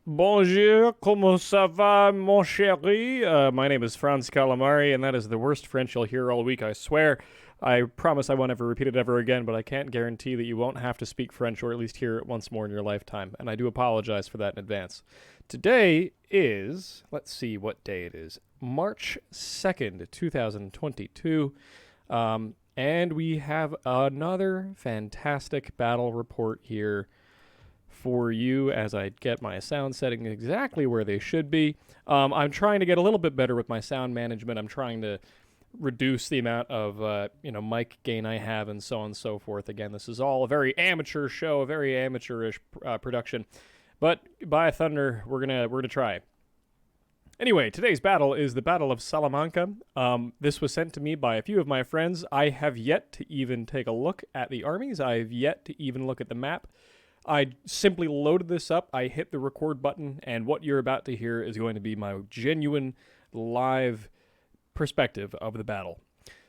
Bonjour, comment ça va, mon chéri? My name is Franz Calamari, and that is the worst French you'll hear all week, I swear. I promise I won't ever repeat it ever again, but I can't guarantee that you won't have to speak French or at least hear it once more in your lifetime, and I do apologize for that in advance. Today is, let's see what day it is, March 2nd, 2022, and we have another fantastic battle report here for you as I get my sound setting exactly where they should be. I'm trying to get a little bit better with my sound management. I'm trying to reduce the amount of mic gain I have and so on and so forth. Again, this is all a very amateur show, a very amateurish production. But by thunder, we're gonna try. Anyway, today's battle is the Battle of Salamanca. This was sent to me by a few of my friends. I have yet to even take a look at the armies. I have yet to even look at the map. I simply loaded this up, I hit the record button, and what you're about to hear is going to be my genuine live perspective of the battle.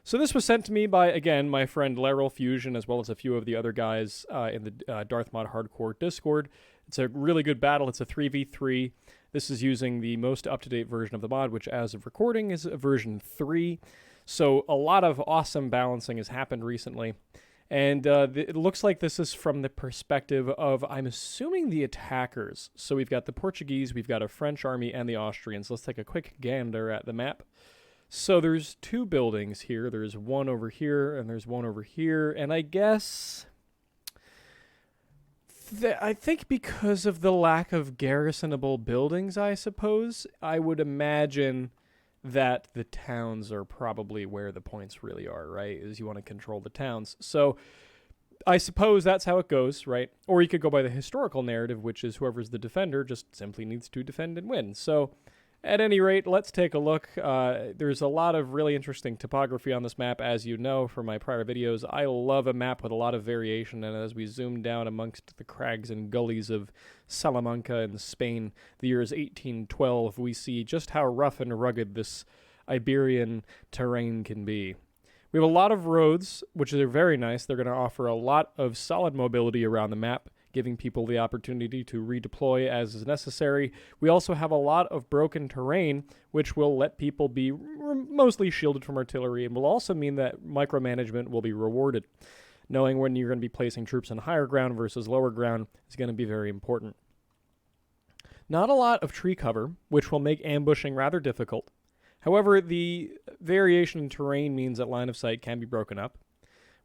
So this was sent to me by, again, my friend Laryl Fusion, as well as a few of the other guys in the Darthmod Hardcore Discord. It's a really good battle. It's a 3v3. This is using the most up-to-date version of the mod, which as of recording is version 3. So a lot of awesome balancing has happened recently. And it looks like this is from the perspective of, I'm assuming, the attackers. So we've got the Portuguese, we've got a French army, and the Austrians. Let's take a quick gander at the map. So there's two buildings here. There's one over here, and there's one over here. And I guess I think because of the lack of garrisonable buildings, I suppose, I would imagine that the towns are probably where the points really are, right? Is you want to control the towns. So I suppose that's how it goes, right? Or you could go by the historical narrative, which is whoever's the defender just simply needs to defend and win. So at any rate, let's take a look. There's a lot of really interesting topography on this map, as you know from my prior videos. I love a map with a lot of variation, and as we zoom down amongst the crags and gullies of Salamanca in Spain, the year is 1812, we see just how rough and rugged this Iberian terrain can be. We have a lot of roads, which are very nice. They're going to offer a lot of solid mobility around the map, giving people the opportunity to redeploy as is necessary. We also have a lot of broken terrain, which will let people be mostly shielded from artillery, and will also mean that micromanagement will be rewarded. Knowing when you're going to be placing troops on higher ground versus lower ground is going to be very important. Not a lot of tree cover, which will make ambushing rather difficult. However, the variation in terrain means that line of sight can be broken up.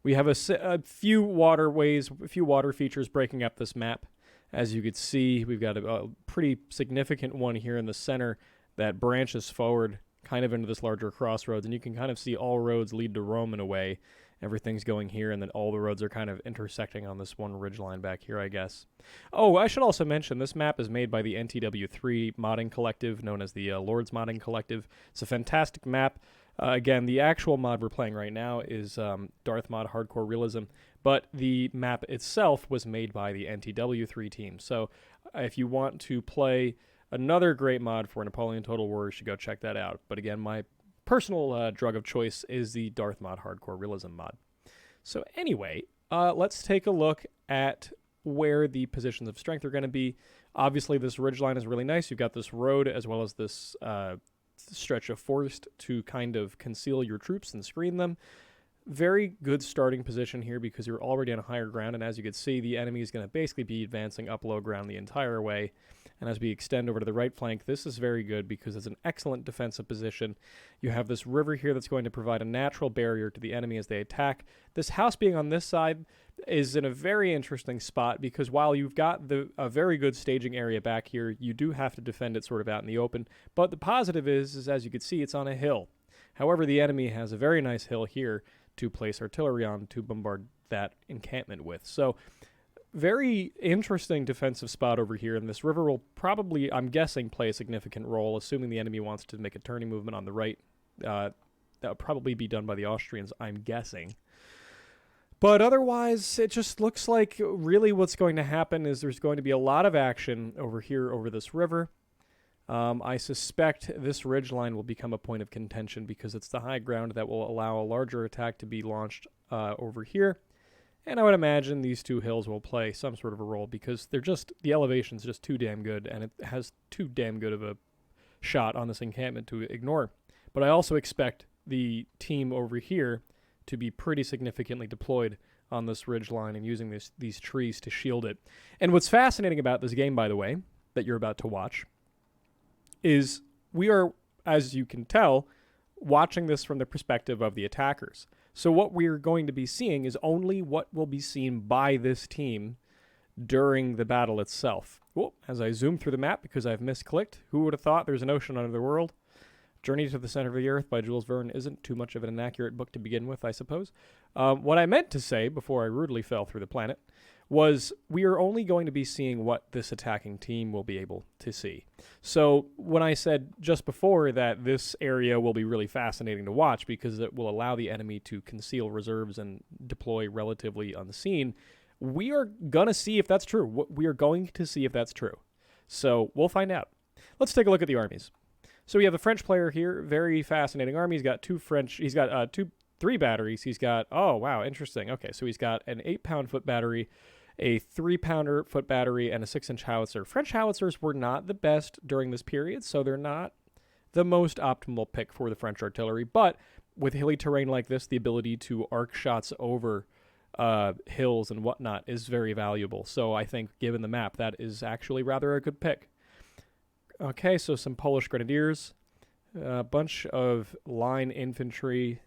We have a few waterways, a few water features breaking up this map. As you can see, we've got a pretty significant one here in the center that branches forward kind of into this larger crossroads, and you can kind of see all roads lead to Rome in a way. Everything's going here, and then all the roads are kind of intersecting on this one ridgeline back here, I guess. Oh, I should also mention this map is made by the NTW3 modding collective, known as the Lords Modding Collective. It's a fantastic map. Again, the actual mod we're playing right now is Darthmod Hardcore Realism, but the map itself was made by the NTW3 team. So if you want to play another great mod for Napoleon Total War, you should go check that out. But again, my personal drug of choice is the Darthmod Hardcore Realism mod. So anyway, let's take a look at where the positions of strength are going to be. Obviously, this ridgeline is really nice. You've got this road as well as this stretch of forest to kind of conceal your troops and screen them. Very good starting position here because you're already on a higher ground, and as you can see, the enemy is going to basically be advancing up low ground the entire way. And as we extend over to the right flank, this is very good because it's an excellent defensive position. You have this river here that's going to provide a natural barrier to the enemy as they attack. This house being on this side is in a very interesting spot because while you've got a very good staging area back here, you do have to defend it sort of out in the open. But the positive is as you can see, it's on a hill. However, the enemy has a very nice hill here to place artillery on to bombard that encampment with. So very interesting defensive spot over here, and this river will probably, I'm guessing, play a significant role, assuming the enemy wants to make a turning movement on the right. That would probably be done by the Austrians, I'm guessing. But otherwise, it just looks like really what's going to happen is there's going to be a lot of action over here over this river. I suspect this ridgeline will become a point of contention because it's the high ground that will allow a larger attack to be launched over here. And I would imagine these two hills will play some sort of a role because the elevation's just too damn good, and it has too damn good of a shot on this encampment to ignore. But I also expect the team over here to be pretty significantly deployed on this ridge line and using these trees to shield it. And what's fascinating about this game, by the way, that you're about to watch, is we are, as you can tell, watching this from the perspective of the attackers. So what we're going to be seeing is only what will be seen by this team during the battle itself. Whoa, as I zoom through the map because I've misclicked, who would have thought there's an ocean under the world? Journey to the Center of the Earth by Jules Verne isn't too much of an inaccurate book to begin with, I suppose. What I meant to say before I rudely fell through the planet was we are only going to be seeing what this attacking team will be able to see. So when I said just before that this area will be really fascinating to watch because it will allow the enemy to conceal reserves and deploy relatively unseen, we are going to see if that's true. We are going to see if that's true. So we'll find out. Let's take a look at the armies. So we have a French player here, very fascinating army. He's got three batteries. He's got, oh, wow, interesting. Okay, so he's got an 8-pound foot battery, a 3-pounder foot battery, and a 6-inch howitzer. French howitzers were not the best during this period, so they're not the most optimal pick for the French artillery. But with hilly terrain like this, the ability to arc shots over hills and whatnot is very valuable. So I think, given the map, that is actually rather a good pick. Okay, so some Polish grenadiers, a bunch of line infantry.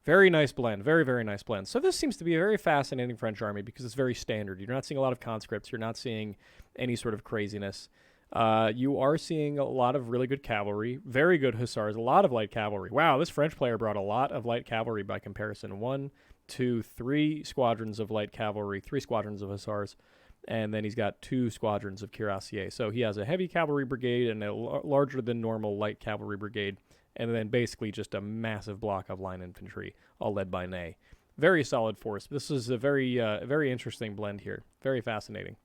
Very nice blend, very, very nice blend. So this seems to be a very fascinating French army because it's very standard. You're not seeing a lot of conscripts. You're not seeing any sort of craziness. You are seeing a lot of really good cavalry, very good hussars, a lot of light cavalry. Wow, this French player brought a lot of light cavalry by comparison. 1, 2, 3 squadrons of light cavalry, 3 squadrons of hussars. And then he's got 2 squadrons of cuirassiers. So he has a heavy cavalry brigade and a larger than normal light cavalry brigade, and then basically just a massive block of line infantry, all led by Ney. Very solid force. This is a very interesting blend here. Very fascinating.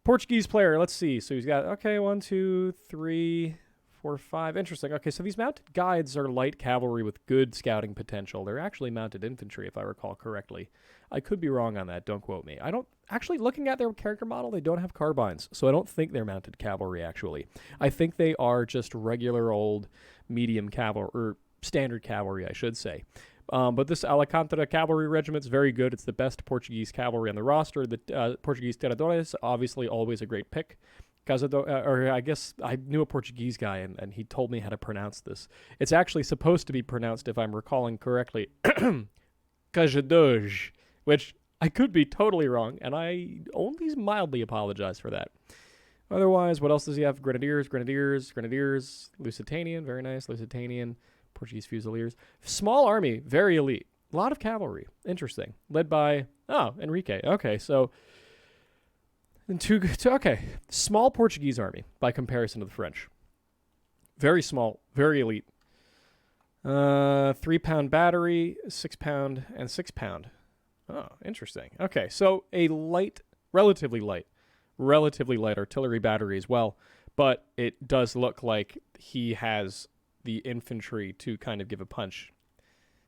Portuguese player, let's see. So he's got, okay, 1, 2, 3, 4, 5. Interesting. Okay, so these mounted guides are light cavalry with good scouting potential. They're actually mounted infantry, if I recall correctly. I could be wrong on that. Don't quote me. Actually, looking at their character model, they don't have carbines, so I don't think they're mounted cavalry, actually. I think they are just regular old medium cavalry, or standard cavalry, I should say. But this Alcântara cavalry regiment's very good. It's the best Portuguese cavalry on the roster. The Portuguese tiradores, obviously always a great pick. I guess I knew a Portuguese guy, and he told me how to pronounce this. It's actually supposed to be pronounced, if I'm recalling correctly, Cajadoj, which I could be totally wrong, and I only mildly apologize for that. Otherwise, what else does he have? Grenadiers, Lusitanian, very nice, Lusitanian, Portuguese Fusiliers. Small army, very elite. A lot of cavalry, interesting. Led by, Enrique. Okay, so, small Portuguese army by comparison to the French. Very small, very elite. 3-pound battery, 6-pound, and 6-pound. Oh, interesting. Okay, so a relatively light artillery battery as well, but it does look like he has the infantry to kind of give a punch.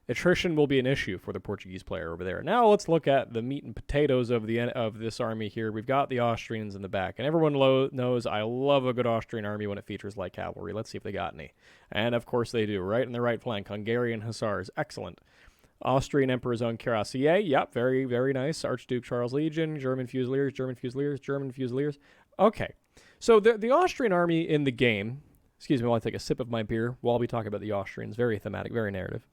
Attrition will be an issue for the Portuguese player over there. Now let's look at the meat and potatoes of this army here. We've got the Austrians in the back, and everyone knows I love a good Austrian army when it features light cavalry. Let's see if they got any. And of course they do, right in the right flank. Hungarian Hussars, excellent. Austrian Emperor's Own Cuirassier, yep, very, very nice. Archduke Charles Legion, German Fusiliers. Okay, so the Austrian army in the game, excuse me while I take a sip of my beer while we talk about the Austrians, very thematic, very narrative.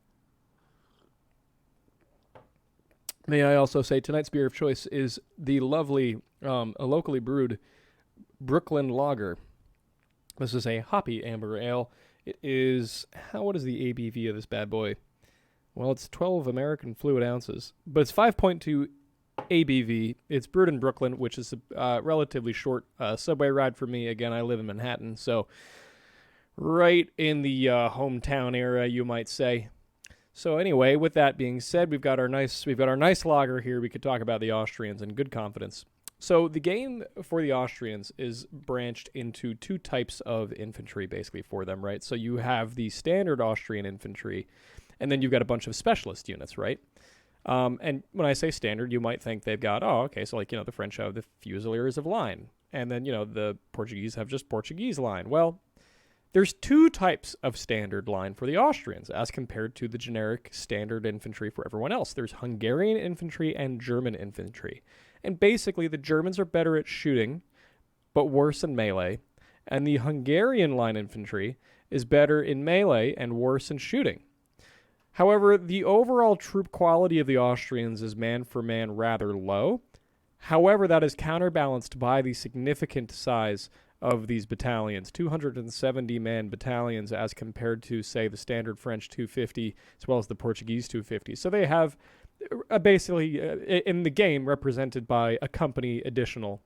May I also say tonight's beer of choice is the lovely, locally brewed Brooklyn Lager. This is a hoppy amber ale. It is, what is the ABV of this bad boy? Well, it's 12 American fluid ounces, but it's 5.2 ABV. It's brewed in Brooklyn, which is a relatively short subway ride for me. Again, I live in Manhattan, so right in the hometown area, you might say. So anyway, with that being said, we've got our nice lager here. We could talk about the Austrians in good confidence. So the game for the Austrians is branched into 2 types of infantry, basically, for them, right? So you have the standard Austrian infantry, and then you've got a bunch of specialist units, right? And when I say standard, you might think they've got, oh, okay, so like, the French have the Fusiliers of line. And then, the Portuguese have just Portuguese line. Well, there's two types of standard line for the Austrians as compared to the generic standard infantry for everyone else. There's Hungarian infantry and German infantry. And basically, the Germans are better at shooting, but worse in melee. And the Hungarian line infantry is better in melee and worse in shooting. However, the overall troop quality of the Austrians is man for man rather low. However, that is counterbalanced by the significant size of these battalions, 270-man battalions as compared to, say, the standard French 250 as well as the Portuguese 250. So they have basically, in the game, represented by a company an additional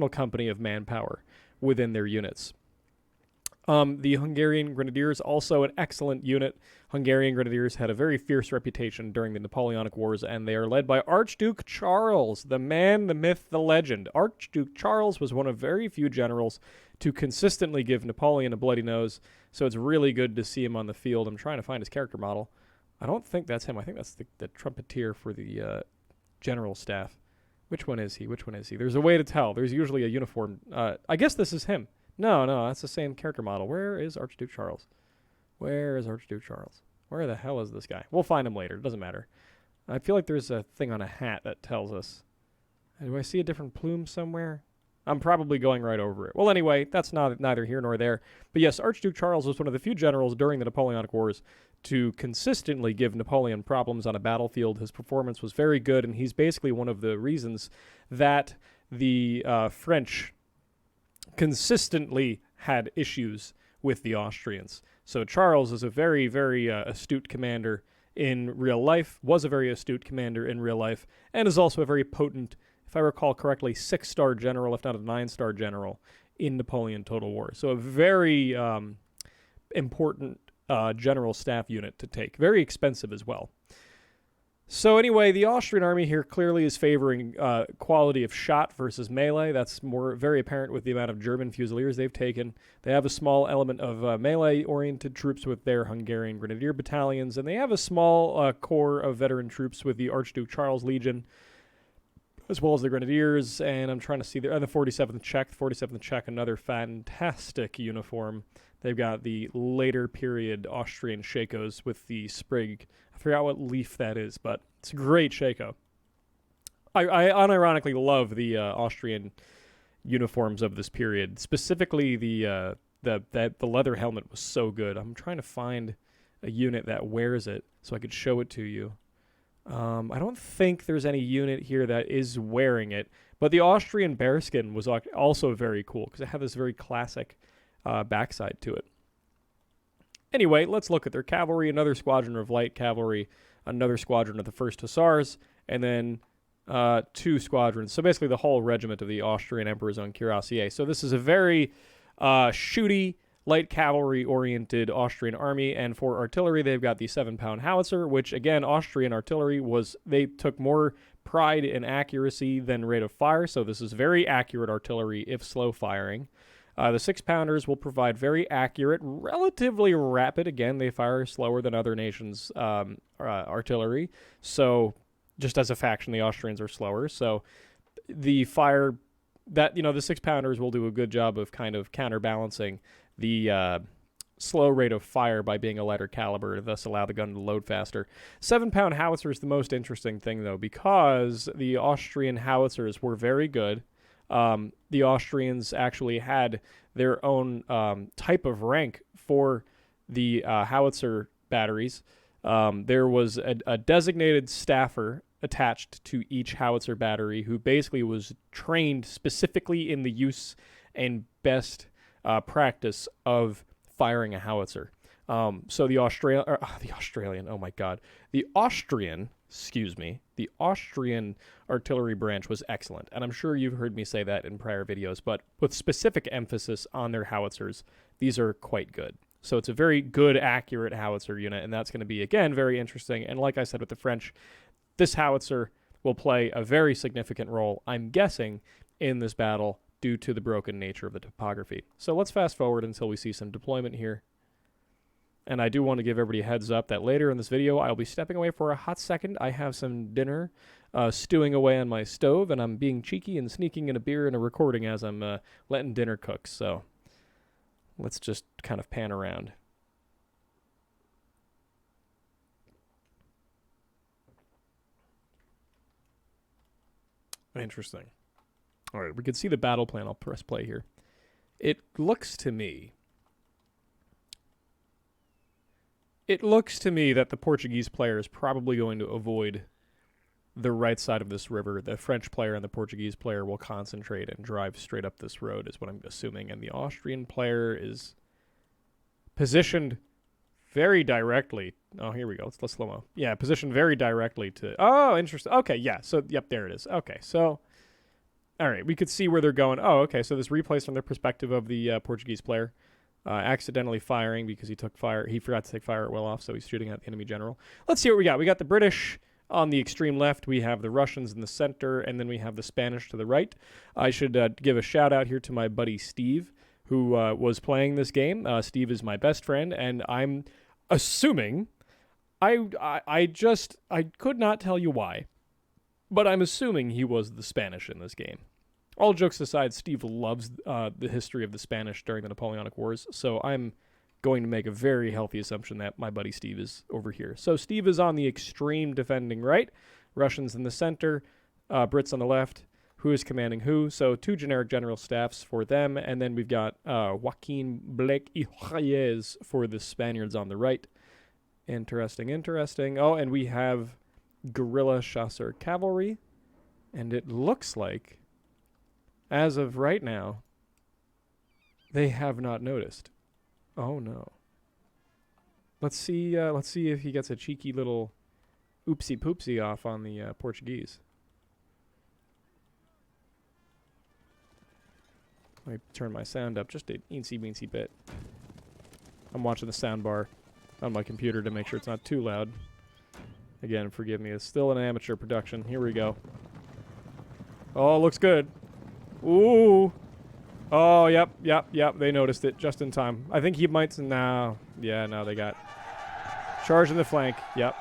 company of manpower within their units. The Hungarian Grenadiers, also an excellent unit. Hungarian Grenadiers had a very fierce reputation during the Napoleonic Wars, and they are led by Archduke Charles, the man, the myth, the legend. Archduke Charles was one of very few generals to consistently give Napoleon a bloody nose, so it's really good to see him on the field. I'm trying to find his character model. I don't think that's him. I think that's the trumpeter for the general staff. Which one is he? There's a way to tell. There's usually a uniform. I guess this is him. No, that's the same character model. Where is Archduke Charles? Where the hell is this guy? We'll find him later. It doesn't matter. I feel like there's a thing on a hat that tells us. Do I see a different plume somewhere? I'm probably going right over it. Well, anyway, that's neither here nor there. But yes, Archduke Charles was one of the few generals during the Napoleonic Wars to consistently give Napoleon problems on a battlefield. His performance was very good, and he's basically one of the reasons that the French consistently had issues with the Austrians. So Charles is a very, very astute commander in real life, was a very astute commander in real life, and is also a very potent, if I recall correctly, 6-star general, if not a 9-star general, in Napoleon Total War. So a very important general staff unit to take. Very expensive as well. So anyway, the Austrian army here clearly is favoring quality of shot versus melee. That's very apparent with the amount of German Fusiliers they've taken. They have a small element of melee-oriented troops with their Hungarian Grenadier battalions, and they have a small core of veteran troops with the Archduke Charles Legion, as well as the Grenadiers, and I'm trying to see the 47th Czech. The 47th Czech, another fantastic uniform. They've got the later period Austrian shakos with the sprig. I forgot what leaf that is, but it's a great shako. I unironically love the Austrian uniforms of this period. Specifically, the leather helmet was so good. I'm trying to find a unit that wears it so I could show it to you. I don't think there's any unit here that is wearing it, but the Austrian bearskin was also very cool because it had this very classic backside to it. Anyway, let's look at their cavalry. Another squadron of light cavalry, another squadron of the 1st Hussars, and then 2 squadrons. So basically the whole regiment of the Austrian Emperor's Own Cuirassiers. So this is a very shooty, light cavalry-oriented Austrian army, and for artillery, they've got the 7-pound howitzer, which, again, Austrian artillery they took more pride in accuracy than rate of fire, so this is very accurate artillery if slow firing. The 6-pounders will provide very accurate, relatively rapid. Again, they fire slower than other nations' artillery. So, just as a faction, the Austrians are slower. So, the 6-pounders will do a good job of kind of counterbalancing the slow rate of fire by being a lighter caliber, thus allow the gun to load faster. 7-pound howitzer is the most interesting thing, though, because the Austrian howitzers were very good. The Austrians actually had their own type of rank for the howitzer batteries. There was a designated staffer attached to each howitzer battery who basically was trained specifically in the use and best practice of firing a howitzer. So the Austrian artillery branch was excellent, and I'm sure you've heard me say that in prior videos, but with specific emphasis on their howitzers, these are quite good. So it's a very good, accurate howitzer unit, and that's going to be, again, very interesting. And like I said with the French, this howitzer will play a very significant role, I'm guessing, in this battle due to the broken nature of the topography. So let's fast forward until we see some deployment here. And I do want to give everybody a heads up that later in this video, I'll be stepping away for a hot second. I have some dinner stewing away on my stove, and I'm being cheeky and sneaking in a beer and a recording as I'm letting dinner cook. So let's just kind of pan around. Interesting. All right, we can see the battle plan. I'll press play here. It looks to me that the Portuguese player is probably going to avoid the right side of this river. The French player and the Portuguese player will concentrate and drive straight up this road, is what I'm assuming. And the Austrian player is positioned very directly. Oh, here we go. Let's slow-mo. Yeah, positioned very directly to... Oh, interesting. Okay, yeah. So, yep, there it is. Okay, so... All right, we could see where they're going. Oh, okay, so this replays from the perspective of the Portuguese player. Accidentally firing because he took fire. He forgot to take fire at well off, so he's shooting at the enemy general. Let's see what we got. We got the British on the extreme left. We have the Russians in the center, and then we have the Spanish to the right. I should give a shout-out here to my buddy Steve, who was playing this game. Steve is my best friend, and I'm... assuming, I could not tell you why, but I'm assuming he was the Spanish in this game. All jokes aside, Steve loves the history of the Spanish during the Napoleonic Wars, so I'm going to make a very healthy assumption that my buddy Steve is over here. So Steve is on the extreme defending right, Russians in the center, Brits on the left. Who is commanding who? So 2 generic general staffs for them, and then we've got Joaquin Blake y Reyes for the Spaniards on the right. Interesting. Oh, and we have guerrilla chasseur cavalry, and it looks like, as of right now, they have not noticed. Oh no. Let's see if he gets a cheeky little oopsie poopsie off on the Portuguese. Let me turn my sound up just a eensy-weensy bit. I'm watching the sound bar on my computer to make sure it's not too loud. Again, forgive me. It's still an amateur production. Here we go. Oh, looks good. Ooh. Oh, yep. They noticed it just in time. I think he might... No. Yeah, no, they got... Charge in the flank. Yep.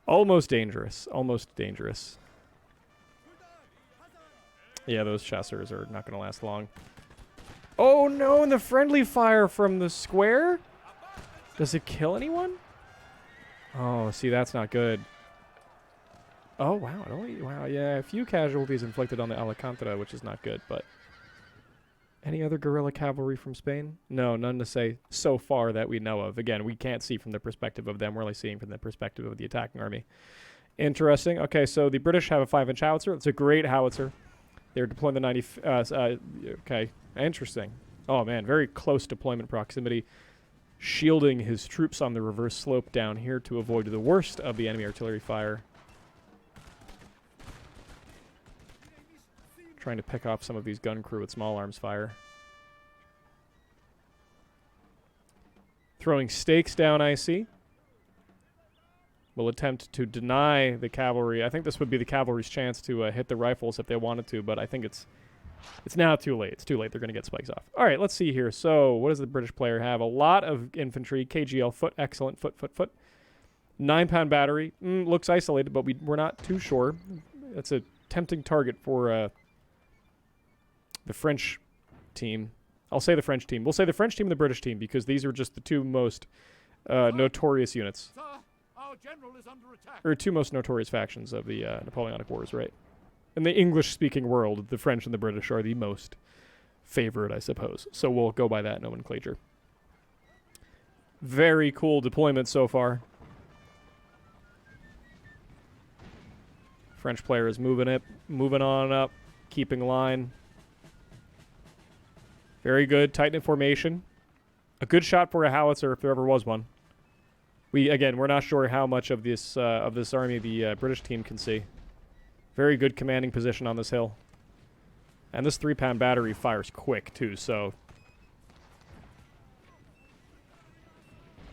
Almost dangerous. Yeah, those chasseurs are not going to last long. Oh, no, and the friendly fire from the square? Does it kill anyone? Oh, see, that's not good. Oh, wow. Wow, yeah, a few casualties inflicted on the Alcantara, which is not good, but... Any other guerrilla cavalry from Spain? No, none to say so far that we know of. Again, we can't see from the perspective of them. We're only seeing from the perspective of the attacking army. Interesting. Okay, so the British have a 5-inch howitzer. It's a great howitzer. They're deploying the 90... okay, interesting. Oh, man, very close deployment proximity. Shielding his troops on the reverse slope down here to avoid the worst of the enemy artillery fire. Trying to pick off some of these gun crew with small arms fire. Throwing stakes down, I see. Will attempt to deny the cavalry. I think this would be the cavalry's chance to hit the rifles if they wanted to, but I think it's now too late. It's too late. They're going to get spikes off. All right, let's see here. So what does the British player have? A lot of infantry. KGL, foot, excellent. Foot. 9-pound battery. Looks isolated, but we're not too sure. That's a tempting target for the French team. I'll say the French team. We'll say the French team and the British team because these are just the two most notorious units. Sir, our general is under attack. Or two most notorious factions of the Napoleonic Wars, right? In the English-speaking world, the French and the British are the most favored, I suppose. So we'll go by that nomenclature. Very cool deployment so far. French player is moving on up, keeping line. Very good, tight-knit formation. A good shot for a howitzer if there ever was one. We're not sure how much of this army the British team can see. Very good commanding position on this hill. And this 3-pound battery fires quick, too, so...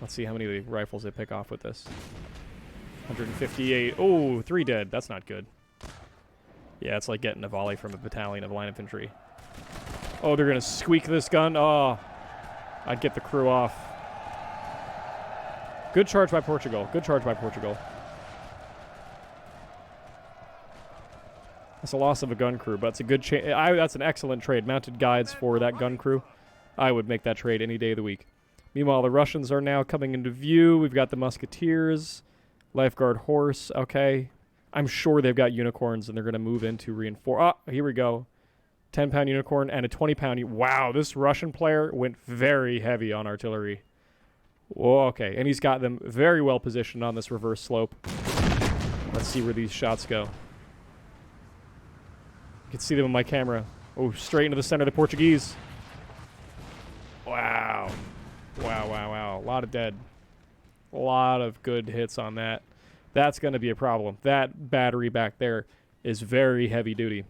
Let's see how many of the rifles they pick off with this. 158. Oh, 3 dead. That's not good. Yeah, it's like getting a volley from a battalion of line infantry. Oh, they're going to squeak this gun. Oh, I'd get the crew off. Good charge by Portugal. Good charge by Portugal. That's a loss of a gun crew, but it's a good that's an excellent trade. Mounted guides for that gun crew. I would make that trade any day of the week. Meanwhile, the Russians are now coming into view. We've got the musketeers, lifeguard horse. Okay. I'm sure they've got unicorns, and they're going to move into reinforce. Oh, here we go. 10-pound unicorn and a 20-pound. Wow, this Russian player went very heavy on artillery. Whoa, okay, and he's got them very well positioned on this reverse slope. Let's see where these shots go. You can see them on my camera. Oh, straight into the center of the Portuguese. Wow. Wow, wow, wow. A lot of dead. A lot of good hits on that. That's going to be a problem. That battery back there is very heavy duty.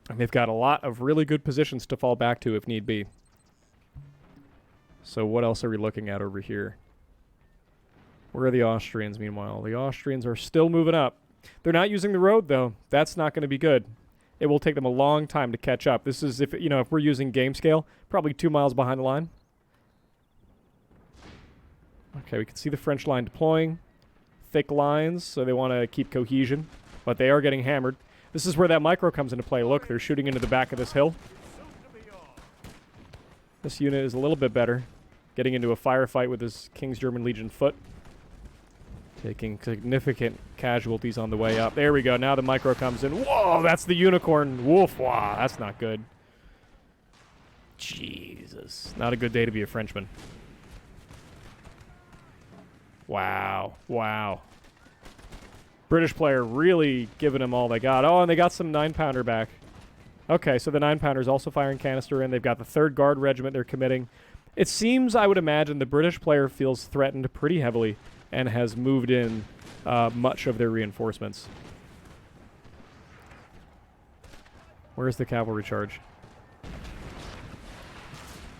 And they've got a lot of really good positions to fall back to if need be. So what else are we looking at over here? Where are the Austrians, meanwhile? The Austrians are still moving up. They're not using the road, though. That's not going to be good. It will take them a long time to catch up. This is, if we're using game scale, probably 2 miles behind the line. Okay, we can see the French line deploying. Thick lines, so they want to keep cohesion. But they are getting hammered. This is where that micro comes into play. Look, they're shooting into the back of this hill. This unit is a little bit better. Getting into a firefight with this King's German Legion foot. Taking significant casualties on the way up. There we go. Now the micro comes in. Whoa, that's the unicorn. Woof. Wow, that's not good. Jesus. Not a good day to be a Frenchman. Wow. Wow. British player really giving them all they got. Oh, and they got some 9-pounder back. Okay, so the 9-pounder is also firing canister in. They've got the 3rd Guard Regiment they're committing. It seems, I would imagine, the British player feels threatened pretty heavily and has moved in much of their reinforcements. Where's the cavalry charge?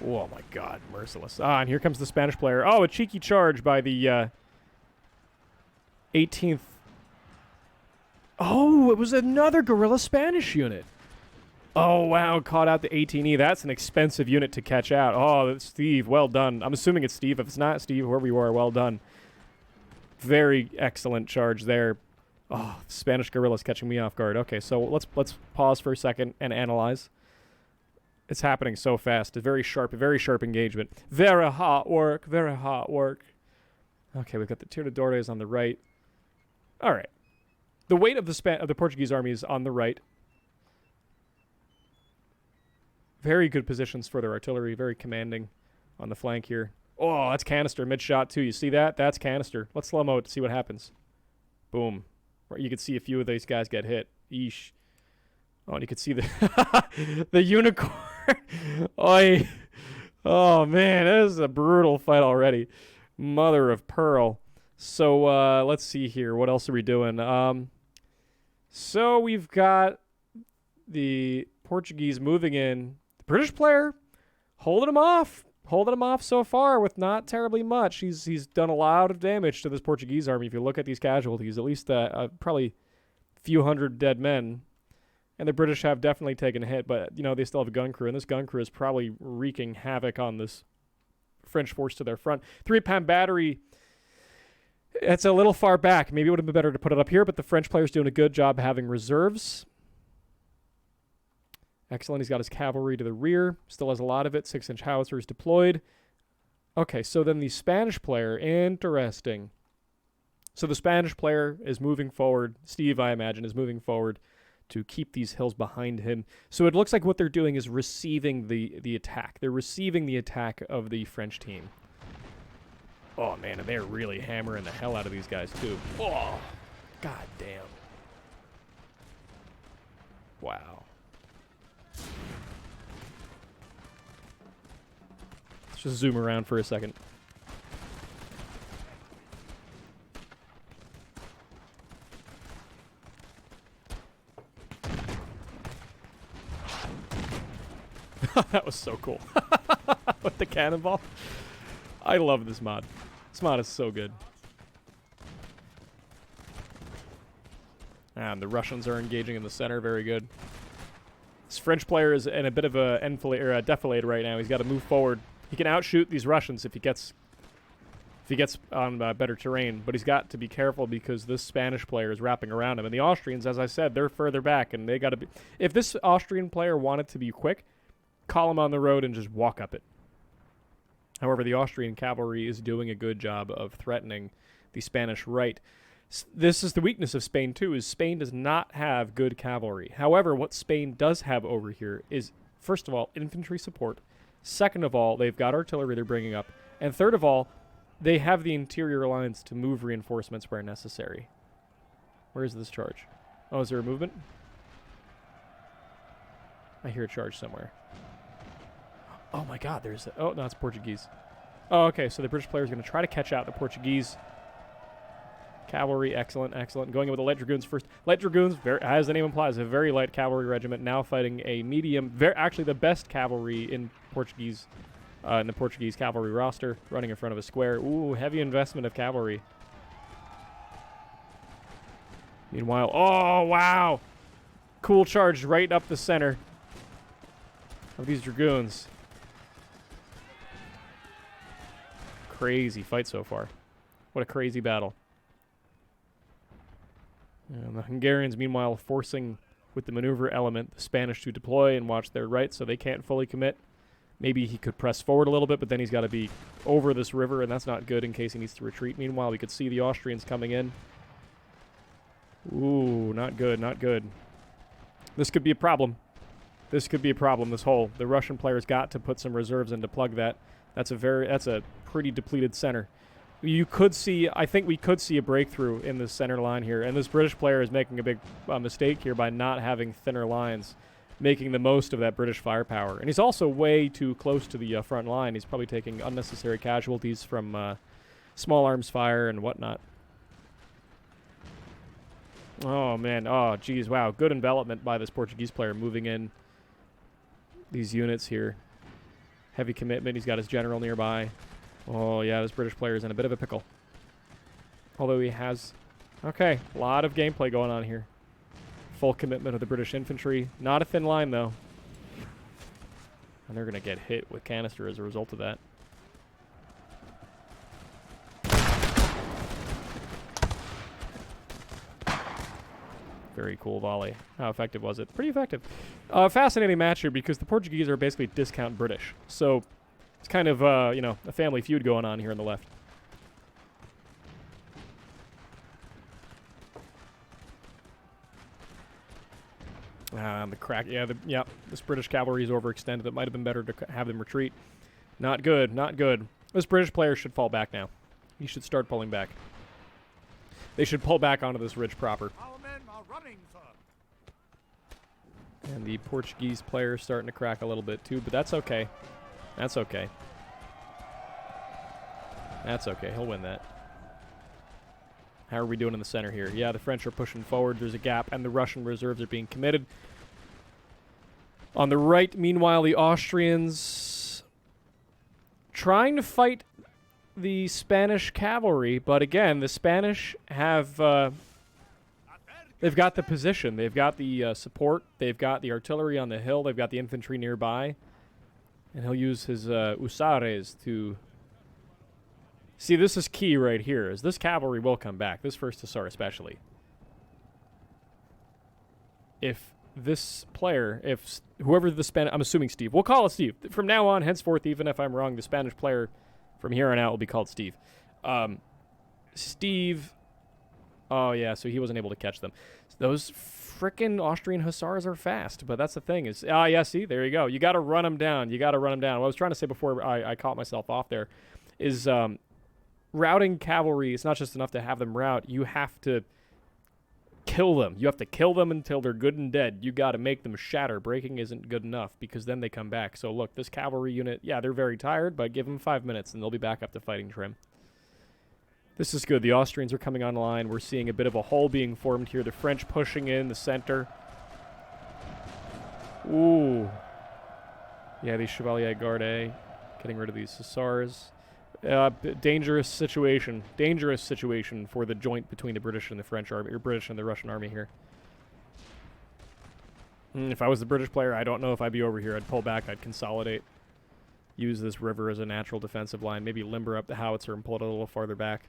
Oh my god, merciless. Ah, and here comes the Spanish player. Oh, a cheeky charge by the 18th. Oh, it was another guerrilla Spanish unit. Oh, wow, caught out the 18E. That's an expensive unit to catch out. Oh, Steve, well done. I'm assuming it's Steve. If it's not Steve, whoever you are, well done. Very excellent charge there. Oh, Spanish guerrillas catching me off guard. Okay, so let's pause for a second and analyze. It's happening so fast. A very sharp engagement. Very hot work, very hot work. Okay, we've got the Tiradores on the right. All right. The weight of the Portuguese army is on the right. Very good positions for their artillery. Very commanding on the flank here. Oh, that's canister mid-shot, too. You see that? That's canister. Let's slow-mo it to see what happens. Boom. You can see a few of these guys get hit. Eesh. Oh, and you can see the the unicorn. Oy. Oh, man. This is a brutal fight already. Mother of pearl. So, let's see here. What else are we doing? So, we've got the Portuguese moving in. The British player holding them off. Holding him off so far with not terribly much. He's done a lot of damage to this Portuguese army. If you look at these casualties, at least probably a few hundred dead men. And the British have definitely taken a hit, but, they still have a gun crew, and this gun crew is probably wreaking havoc on this French force to their front. 3-pound battery, it's a little far back. Maybe it would have been better to put it up here, but the French player's doing a good job having reserves. Excellent. He's got his cavalry to the rear. Still has a lot of it. 6-inch howitzers deployed. Okay, so then the Spanish player. Interesting. So the Spanish player is moving forward. Steve, I imagine, is moving forward to keep these hills behind him. So it looks like what they're doing is receiving the attack. They're receiving the attack of the French team. Oh, man, and they're really hammering the hell out of these guys, too. Oh, god damn. Wow. Let's just zoom around for a second. That was so cool. With the cannonball. I love this mod. This mod is so good. And the Russians are engaging in the center. Very good. This French player is in a bit of a enfilade or a defilade right now. He's got to move forward He can outshoot these Russians if he gets on better terrain, but he's got to be careful because this Spanish player is wrapping around him. And the Austrians, as I said, they're further back, and they got to be... If this Austrian player wanted to be quick, call him on the road and just walk up it. However, the Austrian cavalry is doing a good job of threatening the Spanish right. This is the weakness of Spain, too, is Spain does not have good cavalry. However, what Spain does have over here is, first of all, infantry support. Second of all, they've got artillery they're bringing up. And third of all, they have the interior lines to move reinforcements where necessary. Where is this charge? Oh, is there a movement? I hear a charge somewhere. Oh my god, there's a... Oh, no, it's Portuguese. Oh, okay, so the British player is going to try to catch out the Portuguese cavalry. Excellent, excellent. Going in with the Light Dragoons first. Light Dragoons, as the name implies, a very light cavalry regiment, now fighting a medium... actually, the best cavalry in Portuguese... in the Portuguese cavalry roster, running in front of a square. Ooh, heavy investment of cavalry. Meanwhile, oh, wow! Cool charge right up the center of these Dragoons. Crazy fight so far. What a crazy battle. And the Hungarians, meanwhile, forcing, with the maneuver element, the Spanish to deploy and watch their right so they can't fully commit. Maybe he could press forward a little bit, but then he's got to be over this river, and that's not good in case he needs to retreat. Meanwhile, we could see the Austrians coming in. Ooh, not good, not good. This could be a problem. This could be a problem, this hole. The Russian player's got to put some reserves in to plug that. That's a pretty depleted center. You could see, I think we could see a breakthrough in the center line here, and this British player is making a big mistake here by not having thinner lines, making the most of that British firepower. And he's also way too close to the front line. He's probably taking unnecessary casualties from small arms fire and whatnot. Oh, man. Oh, geez. Wow. Good envelopment by this Portuguese player moving in these units here. Heavy commitment. He's got his general nearby. Oh, yeah. This British player is in a bit of a pickle. Although he has... Okay. A lot of gameplay going on here. Full commitment of the British infantry. Not a thin line, though. And they're going to get hit with canister as a result of that. Very cool volley. How effective was it? Pretty effective. Fascinating match here because the Portuguese are basically discount British. So it's kind of, you know, a family feud going on here on the left. The crack. Yeah, this British cavalry is overextended. It might have been better to have them retreat. Not good, not good. This British player should fall back now. He should start pulling back. They should pull back onto this ridge proper. Our men are running, sir. And the Portuguese player is starting to crack a little bit too, but that's okay. That's okay. That's okay. He'll win that. How are we doing in the center here? Yeah, the French are pushing forward. There's a gap, and the Russian reserves are being committed. On the right, meanwhile, the Austrians trying to fight the Spanish cavalry, but again, the Spanish have... they've got the position. They've got the support. They've got the artillery on the hill. They've got the infantry nearby. And he'll use his husares to... See, this is key right here, is this cavalry will come back. This first hussar especially. If this player, if whoever the Spanish... I'm assuming Steve. We'll call it Steve. From now on, henceforth, even if I'm wrong, the Spanish player from here on out will be called Steve. Steve... Oh, yeah, so he wasn't able to catch them. Those frickin' Austrian hussars are fast, but that's the thing is... Ah, yeah, see, there you go. You got to run them down. You got to run them down. What I was trying to say before I caught myself off there is routing cavalry is not just enough to have them rout. You have to kill them. You have to kill them until they're good and dead. You got to make them shatter. Breaking isn't good enough because then they come back. So look, this cavalry unit, yeah, they're very tired, but give them 5 minutes and they'll be back up to fighting trim. This is good. The Austrians are coming online. We're seeing a bit of a hole being formed here. The French pushing in the center. Ooh. Yeah, these Chevalier Garde getting rid of these hussars. Dangerous situation. Dangerous situation for the joint between the British and the French army, or British and the Russian army here. If I was the British player, I don't know if I'd be over here. I'd pull back. I'd consolidate. use this river as a natural defensive line. Maybe limber up the howitzer and pull it a little farther back.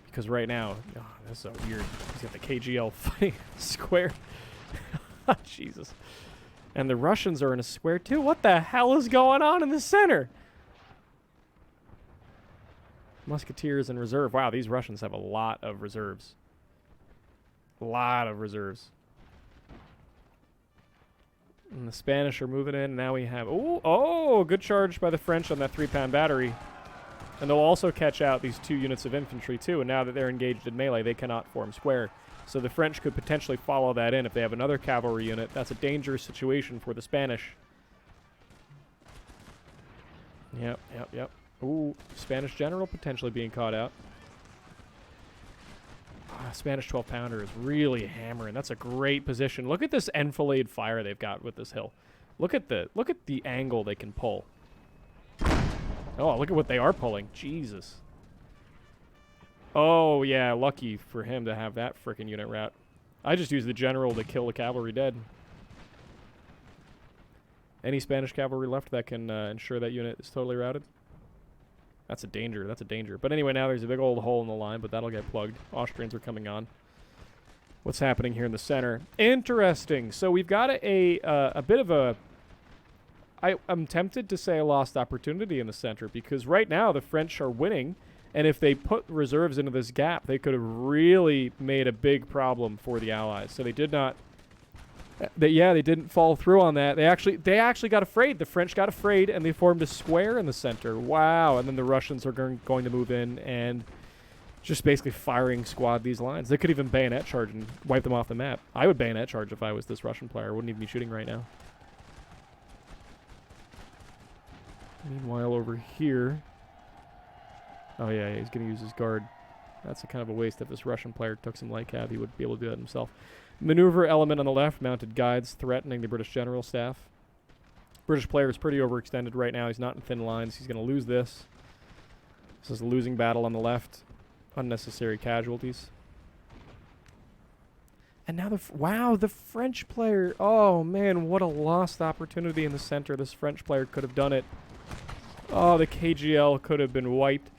Because right now, oh, that's so weird. He's got the KGL fighting square. Jesus. And the Russians are in a square too. What the hell is going on in the center? Musketeers in reserve. Wow, these Russians have a lot of reserves. A lot of reserves. And the Spanish are moving in. Now we have... Oh, good charge by the French on that 3-pound battery. And they'll also catch out these 2 units of infantry, too. And now that they're engaged in melee, they cannot form square. So the French could potentially follow that in if they have another cavalry unit. That's a dangerous situation for the Spanish. Yep. Ooh, Spanish general potentially being caught out. Spanish 12-pounder is really hammering. That's a great position. Look at this enfilade fire they've got with this hill. Look at the angle they can pull. Oh, look at what they are pulling. Jesus. Oh, yeah, lucky for him to have that frickin' unit route. I just used the general to kill the cavalry dead. Any Spanish cavalry left that can ensure that unit is totally routed? That's a danger. That's a danger. But anyway, now there's a big old hole in the line, but that'll get plugged. Austrians are coming on. What's happening here in the center? Interesting. So we've got a bit of a... I'm tempted to say a lost opportunity in the center because right now the French are winning, and if they put reserves into this gap, they could have really made a big problem for the Allies. So they did not... they didn't follow through on that. They actually got afraid. The French got afraid, and they formed a square in the center. Wow. And then the Russians are going to move in and just basically firing squad these lines. They could even bayonet charge and wipe them off the map. I would bayonet charge if I was this Russian player. I wouldn't even be shooting right now. Meanwhile, over here... Oh, yeah, he's going to use his guard. That's a kind of a waste. If this Russian player took some light cav, he would be able to do that himself. Maneuver element on the left, mounted guides threatening the British general staff. British player is pretty overextended right now. He's not in thin lines. He's going to lose this. This is a losing battle on the left. Unnecessary casualties. And now the French player. Oh, man, what a lost opportunity in the center. This French player could have done it. Oh, the KGL could have been wiped.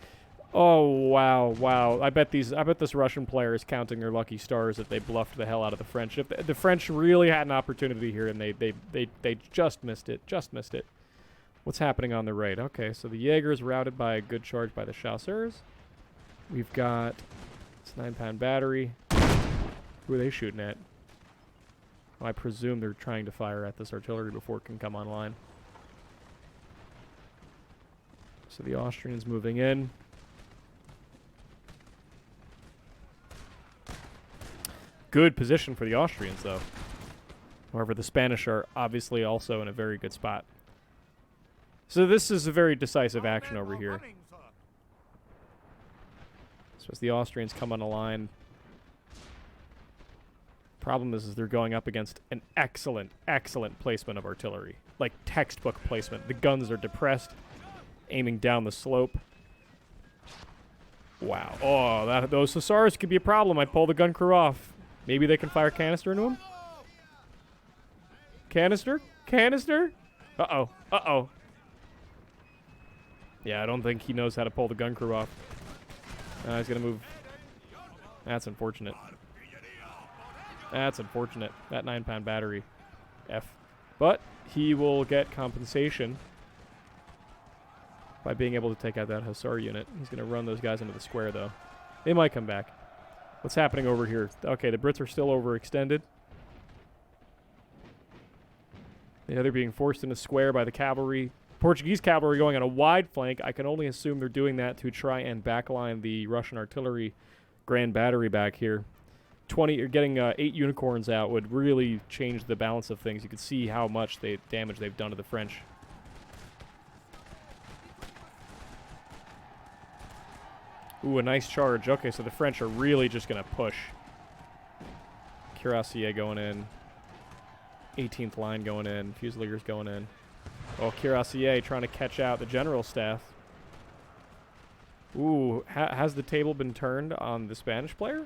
Oh, wow. I bet this Russian player is counting their lucky stars that they bluffed the hell out of the French. If the French really had an opportunity here and they just missed it. What's happening on the right? Okay, so the Jaegers routed by a good charge by the Chasseurs. We've got this 9-pound battery. Who are they shooting at? Well, I presume they're trying to fire at this artillery before it can come online. So the Austrians moving in. Good position for the Austrians, though. However, the Spanish are obviously also in a very good spot. So this is a very decisive action over here. So as the Austrians come on a line, problem is they're going up against an excellent placement of artillery. Like textbook placement. The guns are depressed, aiming down the slope. Wow. Oh, those Hussars could be a problem. I pull the gun crew off. Maybe they can fire canister into him? Canister? Uh-oh. Yeah, I don't think he knows how to pull the gun crew off. He's going to move. That's unfortunate. That 9-pound battery. F. But he will get compensation by being able to take out that Hussar unit. He's going to run those guys into the square, though. They might come back. What's happening over here? Okay, the Brits are still overextended. Yeah, they're being forced into square by the cavalry. Portuguese cavalry going on a wide flank. I can only assume they're doing that to try and backline the Russian artillery grand battery back here. 20 or getting 8 unicorns out would really change the balance of things. You can see how much damage they've done to the French. Ooh, a nice charge. Okay, so the French are really just going to push. Cuirassier going in. 18th line going in. Fusiliers going in. Oh, Cuirassier trying to catch out the general staff. Ooh, has the table been turned on the Spanish player?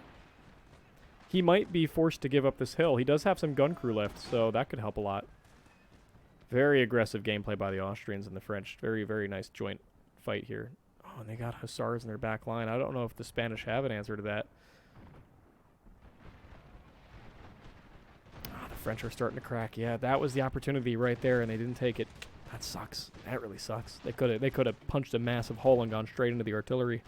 He might be forced to give up this hill. He does have some gun crew left, so that could help a lot. Very aggressive gameplay by the Austrians and the French. Very, very nice joint fight here. Oh, and they got hussars in their back line. I don't know if the Spanish have an answer to that. Oh, the French are starting to crack. Yeah, that was the opportunity right there, and they didn't take it. That sucks. That really sucks. They could have punched a massive hole and gone straight into the artillery.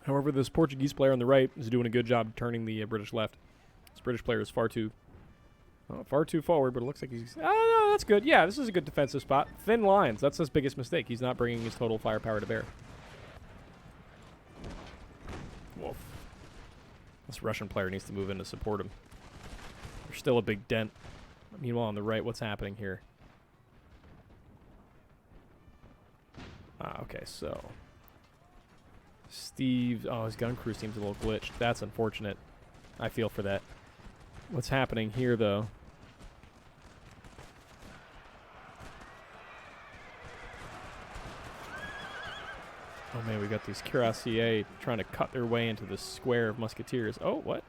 However, this Portuguese player on the right is doing a good job turning the British left. This British player is far too forward, but it looks like he's... Oh, no, that's good. Yeah, this is a good defensive spot. Thin lines. That's his biggest mistake. He's not bringing his total firepower to bear. Wolf. This Russian player needs to move in to support him. There's still a big dent. Meanwhile, on the right, what's happening here? Okay, so... Steve... Oh, his gun crew seems a little glitched. That's unfortunate. I feel for that. What's happening here, though? Oh, man, we got these cuirassiers trying to cut their way into the square of musketeers. Oh, what?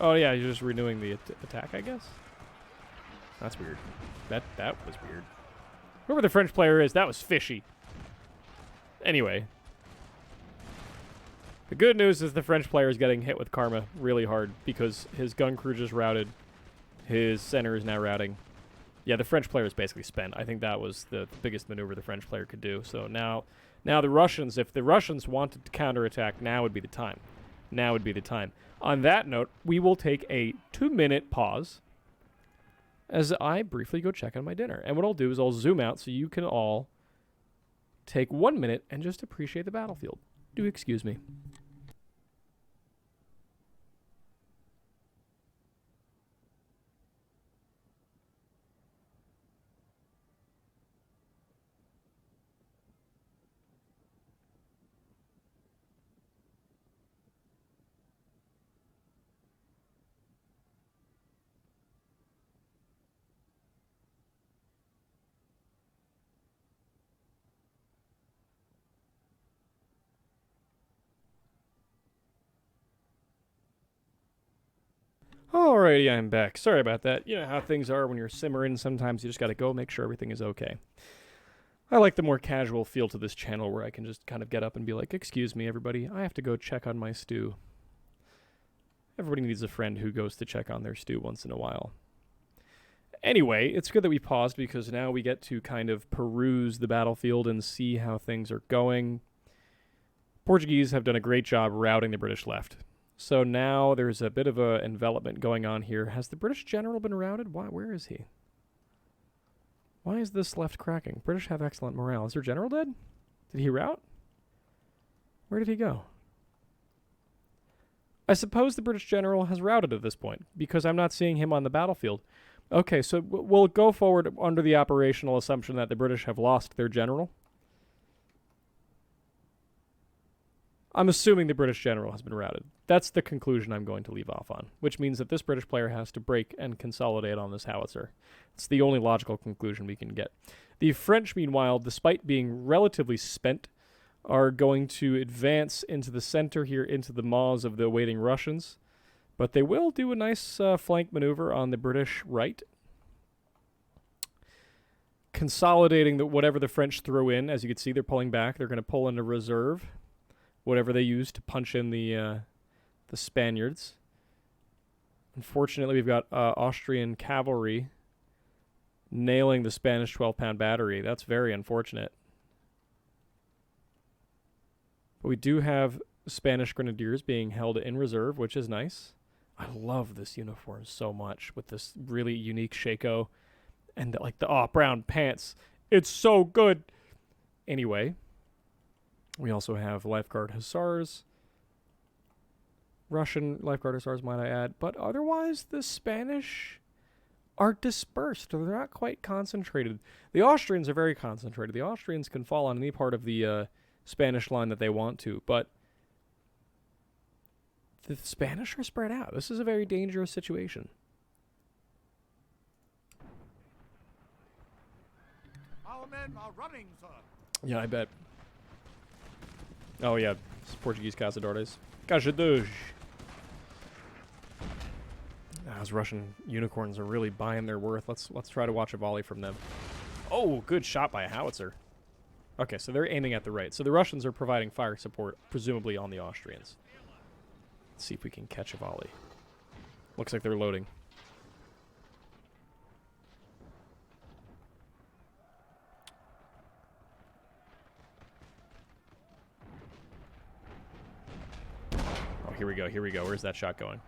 Oh, yeah, you're just renewing the attack, I guess? That's weird. That was weird. Whoever the French player is, that was fishy. Anyway. The good news is the French player is getting hit with karma really hard because his gun crew just routed. His center is now routing. Yeah, the French player is basically spent. I think that was the biggest maneuver the French player could do. So now the Russians, if the Russians wanted to counterattack, now would be the time. Now would be the time. On that note, we will take a 2-minute pause as I briefly go check on my dinner. And what I'll do is I'll zoom out so you can all take 1 minute and just appreciate the battlefield. Do excuse me. Alrighty, I'm back. Sorry about that. You know how things are when you're simmering. Sometimes you just gotta go make sure everything is okay. I like the more casual feel to this channel where I can just kind of get up and be like, excuse me, everybody, I have to go check on my stew. Everybody needs a friend who goes to check on their stew once in a while. Anyway, it's good that we paused because now we get to kind of peruse the battlefield and see how things are going. Portuguese have done a great job routing the British left. So now there's a bit of a envelopment going on here. Has the British general been routed? Where is he? Why is this left cracking? British have excellent morale. Is their general dead? Did he rout? Where did he go? I suppose the British general has routed at this point because I'm not seeing him on the battlefield. Okay, so we'll go forward under the operational assumption that the British have lost their general. I'm assuming the British general has been routed. That's the conclusion I'm going to leave off on, which means that this British player has to break and consolidate on this howitzer. It's the only logical conclusion we can get. The French, meanwhile, despite being relatively spent, are going to advance into the center here, into the maws of the awaiting Russians. But they will do a nice flank maneuver on the British right, consolidating whatever the French throw in. As you can see, they're pulling back. They're going to pull into reserve, whatever they use to punch in the Spaniards. Unfortunately, we've got Austrian cavalry nailing the Spanish 12-pound battery. That's very unfortunate. But we do have Spanish grenadiers being held in reserve, which is nice. I love this uniform so much with this really unique shako and the brown pants. It's so good. Anyway, we also have lifeguard hussars. Russian lifeguard hussars, might I add. But otherwise, the Spanish are dispersed. They're not quite concentrated. The Austrians are very concentrated. The Austrians can fall on any part of the Spanish line that they want to, but the Spanish are spread out. This is a very dangerous situation. Our men are running, sir. Yeah, I bet. Oh, yeah. It's Portuguese caçadores. Caçadores. Those Russian unicorns are really buying their worth. Let's try to watch a volley from them. Oh, good shot by a howitzer. Okay, so they're aiming at the right. So the Russians are providing fire support, presumably on the Austrians. Let's see if we can catch a volley. Looks like they're loading. Oh, here we go, here we go. Where's that shot going?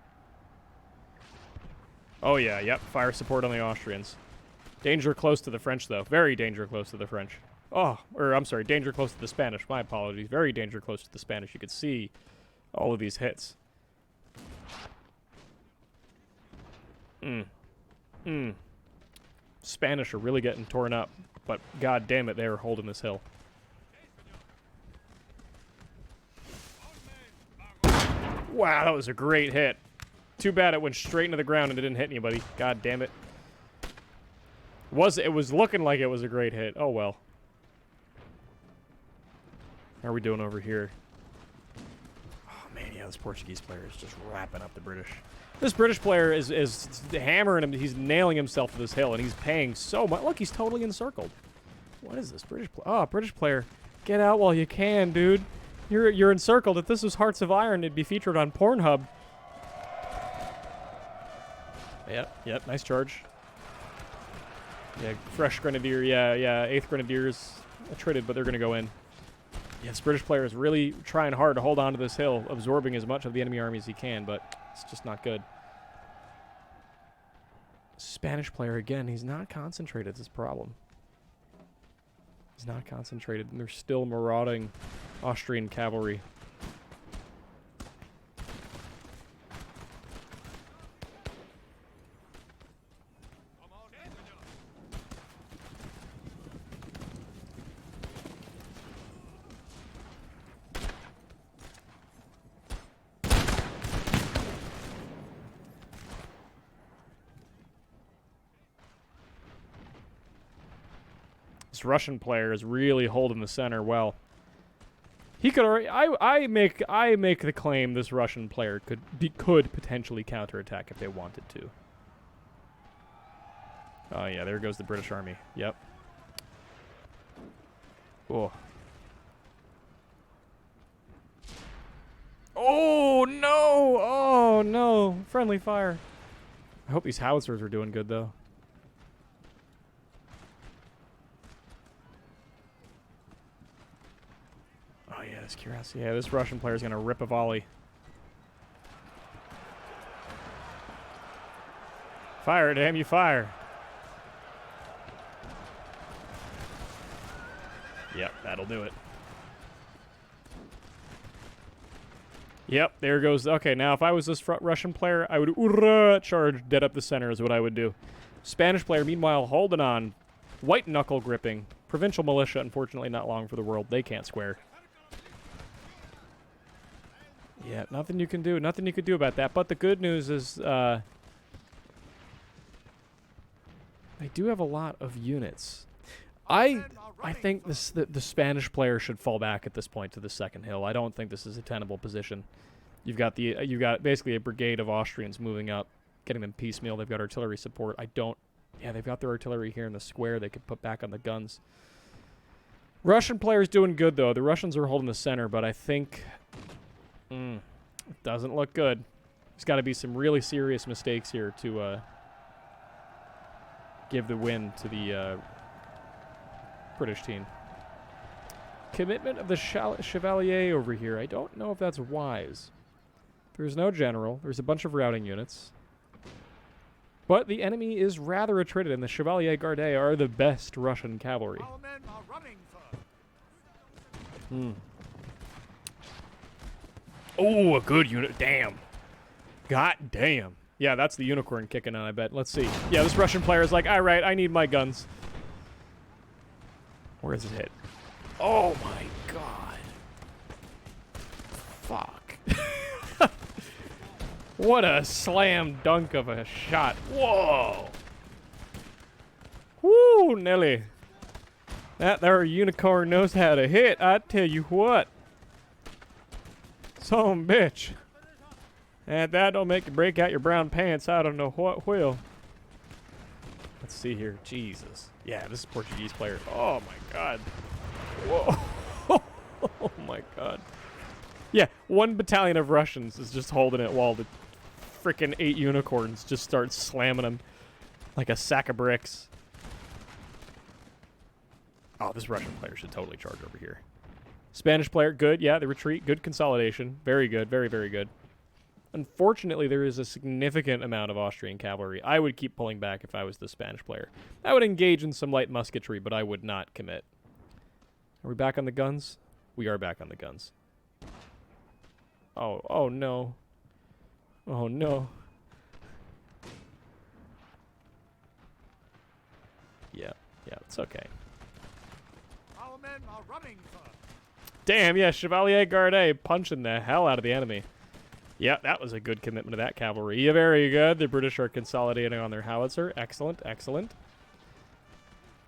Oh, yeah, yep. Fire support on the Austrians. Danger close to the French, though. Very danger close to the French. Oh, or I'm sorry, danger close to the Spanish. My apologies. Very danger close to the Spanish. You could see all of these hits. Spanish are really getting torn up, but god damn it, they are holding this hill. Wow, that was a great hit. Too bad it went straight into the ground and it didn't hit anybody. God damn it. It was looking like it was a great hit. Oh well. How are we doing over here? Oh man, yeah, this Portuguese player is just wrapping up the British. This British player is hammering him. He's nailing himself to this hill, and he's paying so much. Look, he's totally encircled. What is this British player? Oh, British player, get out while you can, dude. You're encircled. If this was Hearts of Iron, it'd be featured on Pornhub. Yep, nice charge. Yeah, fresh Grenadier, yeah, 8th Grenadiers attrited, but they're going to go in. Yeah, this British player is really trying hard to hold on to this hill, absorbing as much of the enemy army as he can, but it's just not good. Spanish player, again, he's not concentrated, it's his problem. He's not concentrated, and they're still marauding Austrian cavalry. This Russian player is really holding the center well. He could already. I make the claim this Russian player could potentially counterattack if they wanted to. Oh yeah, there goes the British army. Yep. Oh. Oh no! Oh no! Friendly fire. I hope these howitzers are doing good though. This curiosity. Yeah, this Russian player is going to rip a volley. Fire, damn you, fire. Yep, that'll do it. Yep, there goes. Okay, now if I was this Russian player, I would charge dead up the center is what I would do. Spanish player, meanwhile, holding on. White knuckle gripping. Provincial militia, unfortunately, not long for the world. They can't square. Yeah, nothing you can do. Nothing you could do about that. But the good news is they do have a lot of units. I think the Spanish player should fall back at this point to the second hill. I don't think this is a tenable position. You've got basically a brigade of Austrians moving up, getting them piecemeal. They've got artillery support. Yeah, they've got their artillery here in the square. They could put back on the guns. Russian player's doing good though. The Russians are holding the center, but I think. It doesn't look good. There's got to be some really serious mistakes here to give the win to the British team. Commitment of the Chevalier over here. I don't know if that's wise. There's no general. There's a bunch of routing units. But the enemy is rather attrited, and the Chevalier Garde are the best Russian cavalry. Our men are running, sir. Oh, a good unit. Damn. God damn. Yeah, that's the unicorn kicking on, I bet. Let's see. Yeah, this Russian player is like, all right, I need my guns. Where is it hit? Oh, my God. Fuck. What a slam dunk of a shot. Whoa. Woo, Nelly. That there unicorn knows how to hit. I tell you what. Some bitch. And that don't make you break out your brown pants. I don't know what will. Let's see here. Jesus. Yeah, this is a Portuguese player. Oh, my God. Whoa. Oh, my God. Yeah, 1 battalion of Russians is just holding it while the frickin' 8 unicorns just start slamming them like a sack of bricks. Oh, this Russian player should totally charge over here. Spanish player, good. Yeah, the retreat, good consolidation. Very good, very, very good. Unfortunately, there is a significant amount of Austrian cavalry. I would keep pulling back if I was the Spanish player. I would engage in some light musketry, but I would not commit. Are we back on the guns? We are back on the guns. Oh no. Oh, no. Yeah, it's okay. Our men are running, sir. Damn, yeah, Chevalier Gardet punching the hell out of the enemy. Yeah, that was a good commitment of that cavalry. Yeah, very good. The British are consolidating on their howitzer. Excellent, excellent.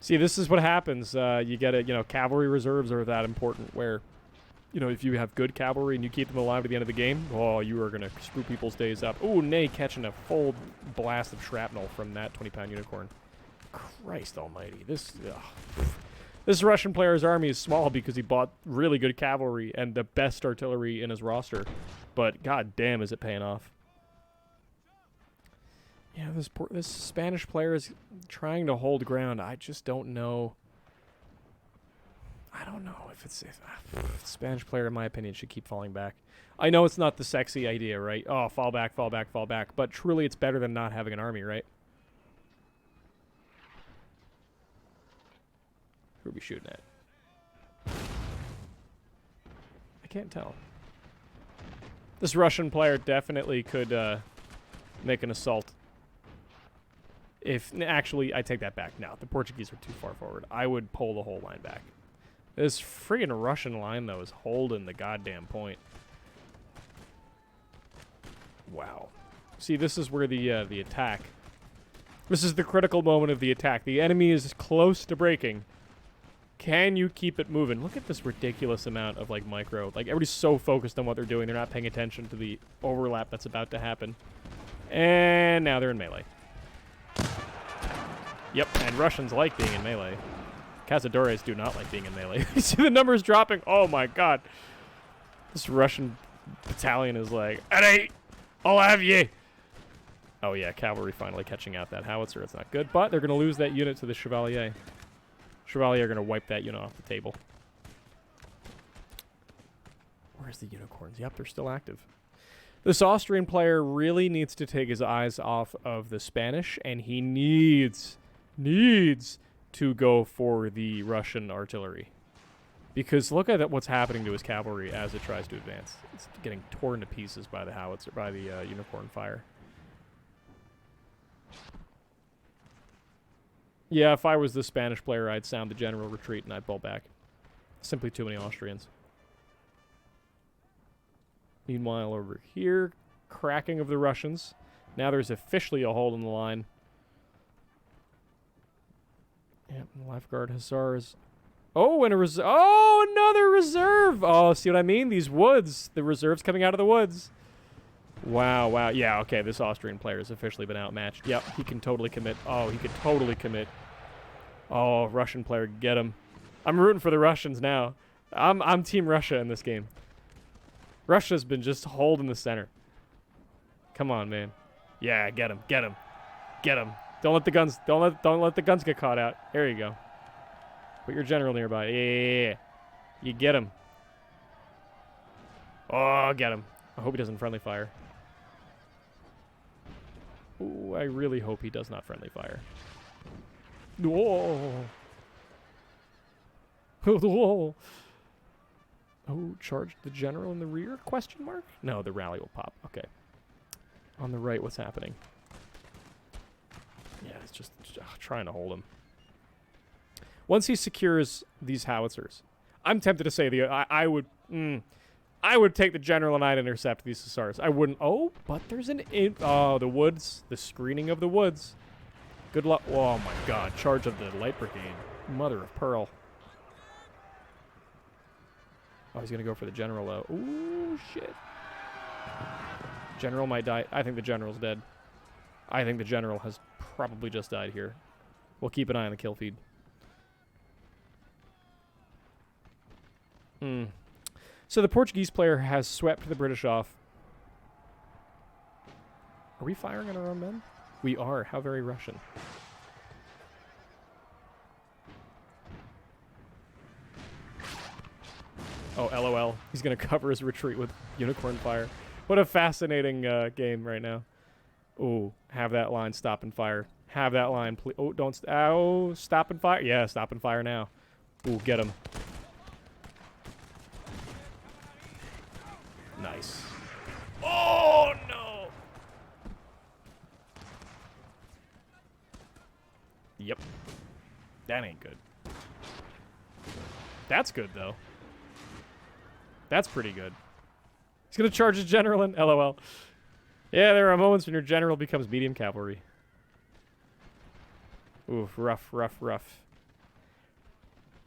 See, this is what happens. You get it, cavalry reserves are that important where, if you have good cavalry and you keep them alive to the end of the game, oh, you are going to screw people's days up. Ooh, Ney catching a full blast of shrapnel from that 20-pound unicorn. Christ almighty. This Russian player's army is small because he bought really good cavalry and the best artillery in his roster. But god damn, is it paying off. Yeah, this Spanish player is trying to hold ground. I just don't know. I don't know if the Spanish player, in my opinion, should keep falling back. I know it's not the sexy idea, right? Oh, fall back, fall back, fall back. But truly, it's better than not having an army, right? Who are we shooting at? I can't tell. This Russian player definitely could make an assault. Actually, I take that back. No, the Portuguese are too far forward. I would pull the whole line back. This friggin' Russian line, though, is holding the goddamn point. Wow. See, this is where the attack... This is the critical moment of the attack. The enemy is close to breaking. Can you keep it moving? Look at this ridiculous amount of, micro. Everybody's so focused on what they're doing, they're not paying attention to the overlap that's about to happen. And now they're in melee. Yep, and Russians like being in melee. Cazadores do not like being in melee. You see the numbers dropping? Oh my god. This Russian battalion is like, at 8, I'll have ye. Oh yeah, cavalry finally catching out that howitzer. It's not good, but they're going to lose that unit to the Chevalier. Chevalier are going to wipe that unit off the table. Where's the unicorns? Yep, they're still active. This Austrian player really needs to take his eyes off of the Spanish, and he needs to go for the Russian artillery. Because look at what's happening to his cavalry as it tries to advance. It's getting torn to pieces by the howitzer, by the unicorn fire. Yeah, if I was the Spanish player, I'd sound the general retreat and I'd pull back. Simply too many Austrians. Meanwhile, over here, cracking of the Russians. Now there's officially a hole in the line. Yep, lifeguard hussars. Oh, and another reserve. Oh, see what I mean? These woods, the reserves coming out of the woods. Wow, wow. Yeah, okay, this Austrian player has officially been outmatched. Yep, he can totally commit. Oh, he could totally commit. Oh, Russian player, get him. I'm rooting for the Russians now. I'm Team Russia in this game. Russia's been just holding the center. Come on, man. Yeah, get him, get him, get him. Don't let the guns get caught out. There you go. Put your general nearby. Yeah. You get him. Oh, get him. I hope he doesn't friendly fire. Ooh, I really hope he does not friendly fire. Whoa. Whoa. Oh, charged the general in the rear? Question mark? No, the rally will pop. Okay. On the right, what's happening? Yeah, it's just trying to hold him. Once he secures these howitzers, I'm tempted to say I would take the general and I'd intercept these hussars. I wouldn't. Oh, but there's the woods. The screening of the woods. Good luck. Oh my god. Charge of the light brigade. Mother of pearl. Oh, he's going to go for the general, though. Ooh, shit. General might die. I think the general's dead. I think the general has probably just died here. We'll keep an eye on the kill feed. So the Portuguese player has swept the British off. Are we firing on our own men? We are. How very Russian. Oh, LOL. He's going to cover his retreat with unicorn fire. What a fascinating game right now. Ooh, have that line stop and fire. Have that line, please. Oh, don't. Oh, stop and fire. Yeah, stop and fire now. Ooh, get him. Nice. Oh, no. Yep. That ain't good. That's good, though. That's pretty good. He's going to charge his general in. LOL. Yeah, there are moments when your general becomes medium cavalry. Oof, rough, rough, rough.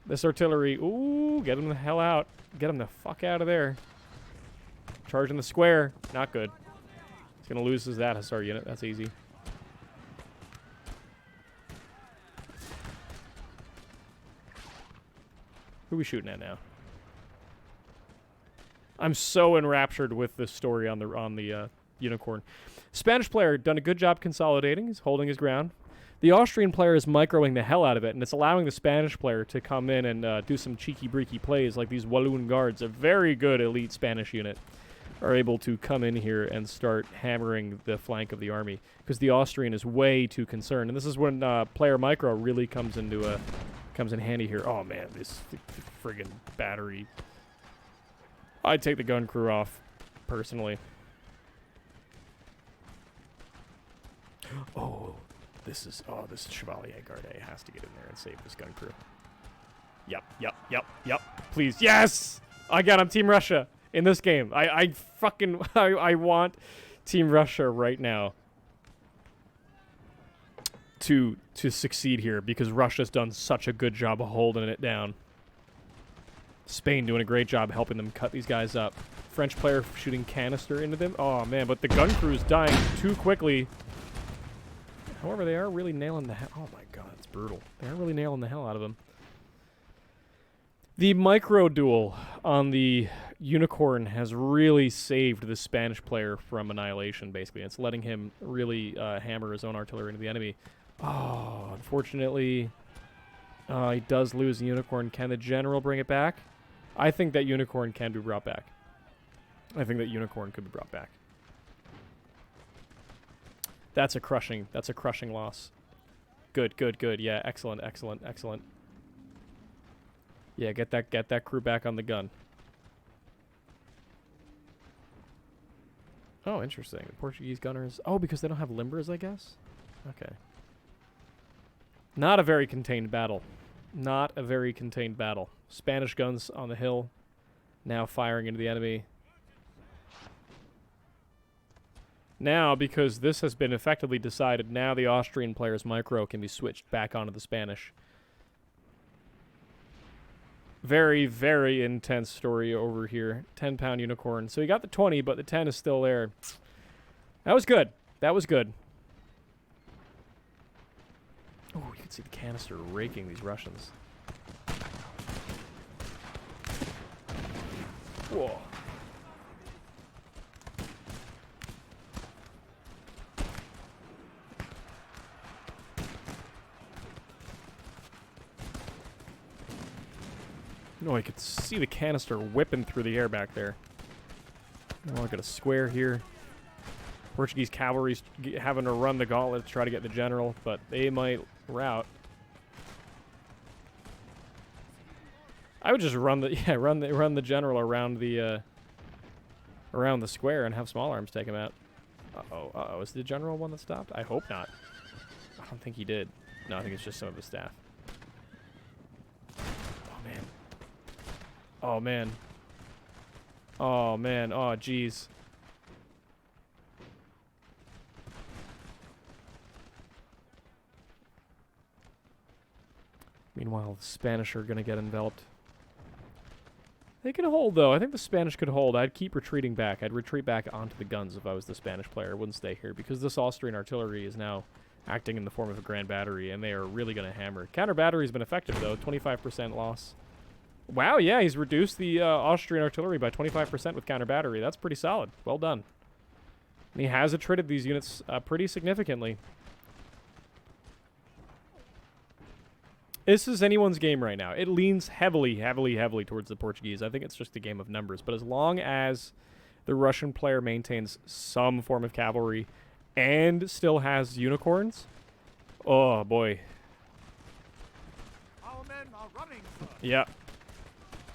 This artillery. Ooh, get him the hell out. Get him the fuck out of there. Charging the square. Not good. He's going to lose his that hussar unit. That's easy. Who are we shooting at now? I'm so enraptured with this story on the unicorn. Spanish player done a good job consolidating. He's holding his ground. The Austrian player is microing the hell out of it, and it's allowing the Spanish player to come in and do some cheeky-breaky plays like these Walloon Guards, a very good elite Spanish unit, are able to come in here and start hammering the flank of the army because the Austrian is way too concerned. And this is when player micro really comes in handy here. Oh, man, this friggin' battery. I'd take the gun crew off, personally. Oh, this Chevalier Garde has to get in there and save this gun crew. Yep. Please, yes! I got him, Team Russia, in this game. I want Team Russia right now to succeed here because Russia's done such a good job of holding it down. Spain doing a great job helping them cut these guys up. French player shooting canister into them. Oh, man, but the gun crew is dying too quickly. However, they are really nailing the hell. Oh, my God, it's brutal. They are really nailing the hell out of them. The micro duel on the unicorn has really saved the Spanish player from annihilation, basically. It's letting him really hammer his own artillery into the enemy. Oh, unfortunately, he does lose the unicorn. Can the general bring it back? I think that unicorn can be brought back. I think that unicorn could be brought back. That's a crushing loss. Good. Yeah, excellent. Yeah, get that crew back on the gun. Oh, interesting. The Portuguese gunners. Oh, because they don't have limbers, I guess? Okay. Not a very contained battle. Not a very contained battle. Spanish guns on the hill, now firing into the enemy. Now, because this has been effectively decided, now the Austrian player's micro can be switched back onto the Spanish. Very, very intense story over here. 10-pound unicorn. So he got the 20, but the 10 is still there. That was good. That was good. Oh, you can see the canister raking these Russians. Whoa. No, I could see the canister whipping through the air back there. Oh, I got a square here. Portuguese cavalry's having to run the gauntlet to try to get the general, but they might rout. I would just run the general around the square and have small arms take him out. Uh-oh. Is the general one that stopped? I hope not. I don't think he did. No, I think it's just some of his staff. Oh, man. Oh, man. Oh, jeez. Meanwhile, the Spanish are going to get enveloped. They can hold, though. I think the Spanish could hold. I'd keep retreating back. I'd retreat back onto the guns if I was the Spanish player. I wouldn't stay here, because this Austrian artillery is now acting in the form of a grand battery, and they are really going to hammer. Counter battery has been effective, though. 25% loss. Wow, yeah, he's reduced the Austrian artillery by 25% with counter battery. That's pretty solid. Well done. And he has attrited these units pretty significantly. This is anyone's game right now. It leans heavily towards the Portuguese. I think it's just a game of numbers. But as long as the Russian player maintains some form of cavalry and still has unicorns, oh boy. Our men are running, sir. Yeah.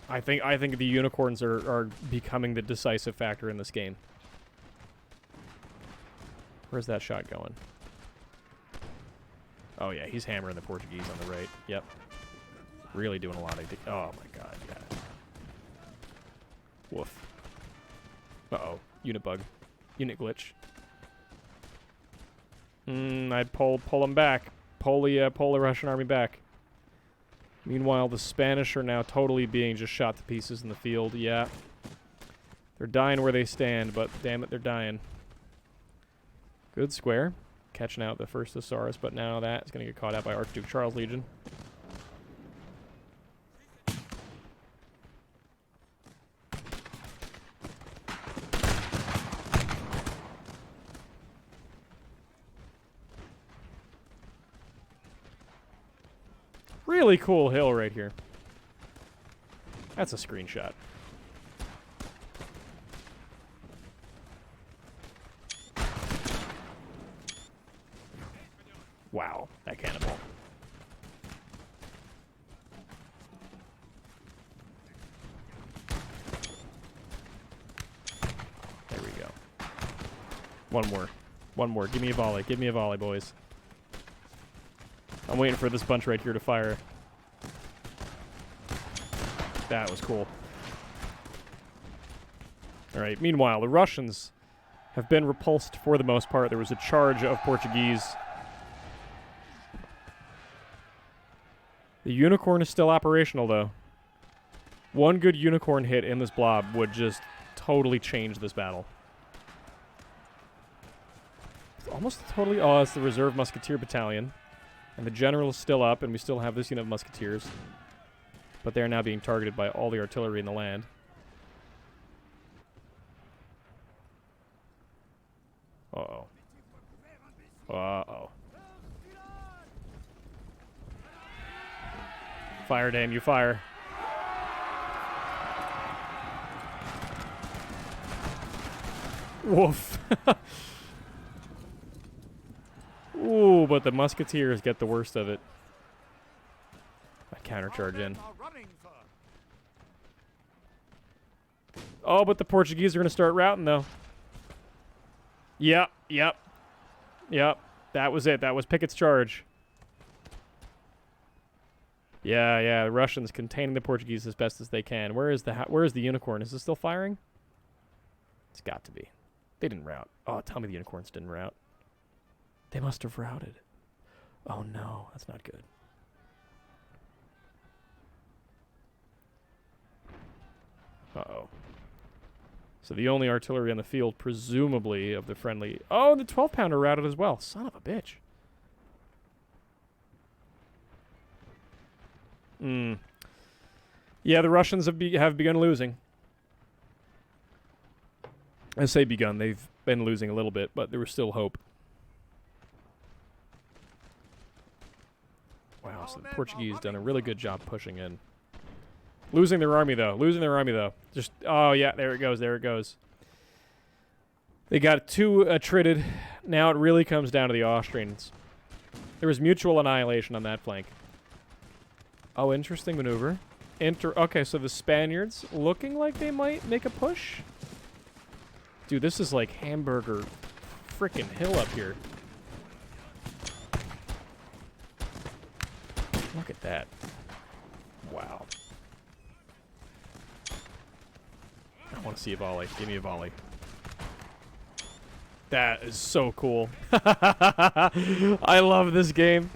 I think the unicorns are becoming the decisive factor in this game. Where's that shot going? Oh yeah, he's hammering the Portuguese on the right. Yep. Really doing a lot of... Oh my god, yeah. Woof. Uh-oh. Unit bug. Unit glitch. I'd pull him back. Pull the Russian army back. Meanwhile, the Spanish are now totally being just shot to pieces in the field. Yeah. They're dying where they stand, but damn it, they're dying. Good square. Catching out the first Thesaurus, but now that is going to get caught out by Archduke Charles Legion. Really cool hill right here. That's a screenshot. Wow, that cannonball. There we go. One more. One more. Give me a volley. Give me a volley, boys. I'm waiting for this bunch right here to fire. That was cool. Alright, meanwhile, the Russians have been repulsed for the most part. There was a charge of Portuguese. The unicorn is still operational, though. One good unicorn hit in this blob would just totally change this battle. It's almost totally... Oh, it's the reserve musketeer battalion. And the general is still up, and we still have this unit of musketeers. But they're now being targeted by all the artillery in the land. Uh-oh. Uh-oh. Fire, Dan, you fire. Woof. Ooh, but the musketeers get the worst of it. I countercharge in. Oh, but the Portuguese are going to start routing, though. Yep. That was it. That was Pickett's charge. Yeah, the Russians containing the Portuguese as best as they can. Where is the unicorn? Is it still firing? It's got to be. They didn't rout. Oh, tell me the unicorns didn't rout. They must have routed. Oh no, that's not good. Uh-oh. So the only artillery on the field, presumably, of the friendly... Oh, the 12-pounder routed as well. Son of a bitch. Yeah, the Russians have begun losing. I say begun. They've been losing a little bit, but there was still hope. Wow, so the Portuguese done a really good job pushing in. Losing their army, though. Just, oh, yeah, there it goes. They got 2 attrited. Now it really comes down to the Austrians. There was mutual annihilation on that flank. Oh, interesting maneuver. Okay, so the Spaniards looking like they might make a push. Dude, this is like hamburger frickin' hill up here. Look at that. Wow. I want to see a volley. Give me a volley. That is so cool. I love this game.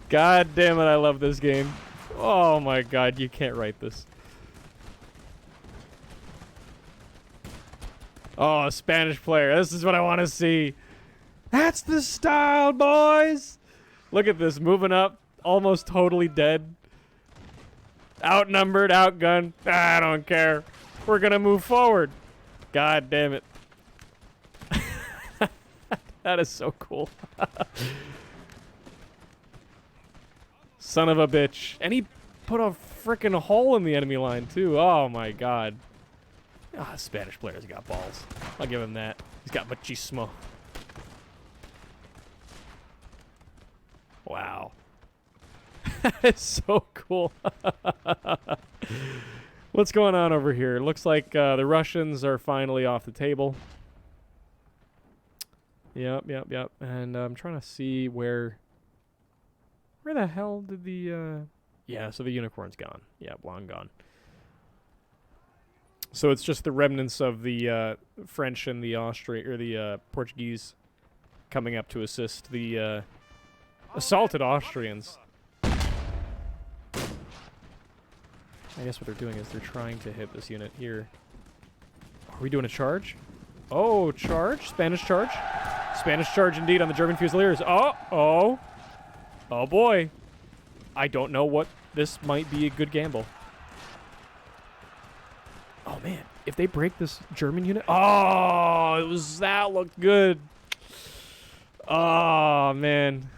God damn it, I love this game. Oh my god, you can't write this. Oh, a Spanish player. This is what I want to see. That's the style, boys. Look at this. Moving up. Almost totally dead. Outnumbered, outgunned. I don't care. We're going to move forward. God damn it. That is so cool. Son of a bitch. And he put a freaking hole in the enemy line, too. Oh, my God. Ah, Spanish player's got balls. I'll give him that. He's got machismo. Wow. That is so cool. What's going on over here? Looks like the Russians are finally off the table. Yep. And I'm trying to see where the hell did the... Yeah, so the unicorn's gone. Yeah, long gone. So it's just the remnants of the French and the Portuguese coming up to assist the assaulted Austrians. I guess what they're doing is they're trying to hit this unit here. Are we doing a charge? Oh, charge? Spanish charge? Spanish charge indeed on the German Fusiliers. Oh boy. I don't know what this might be a good gamble. Oh man, if they break this German unit, that looked good. Oh man,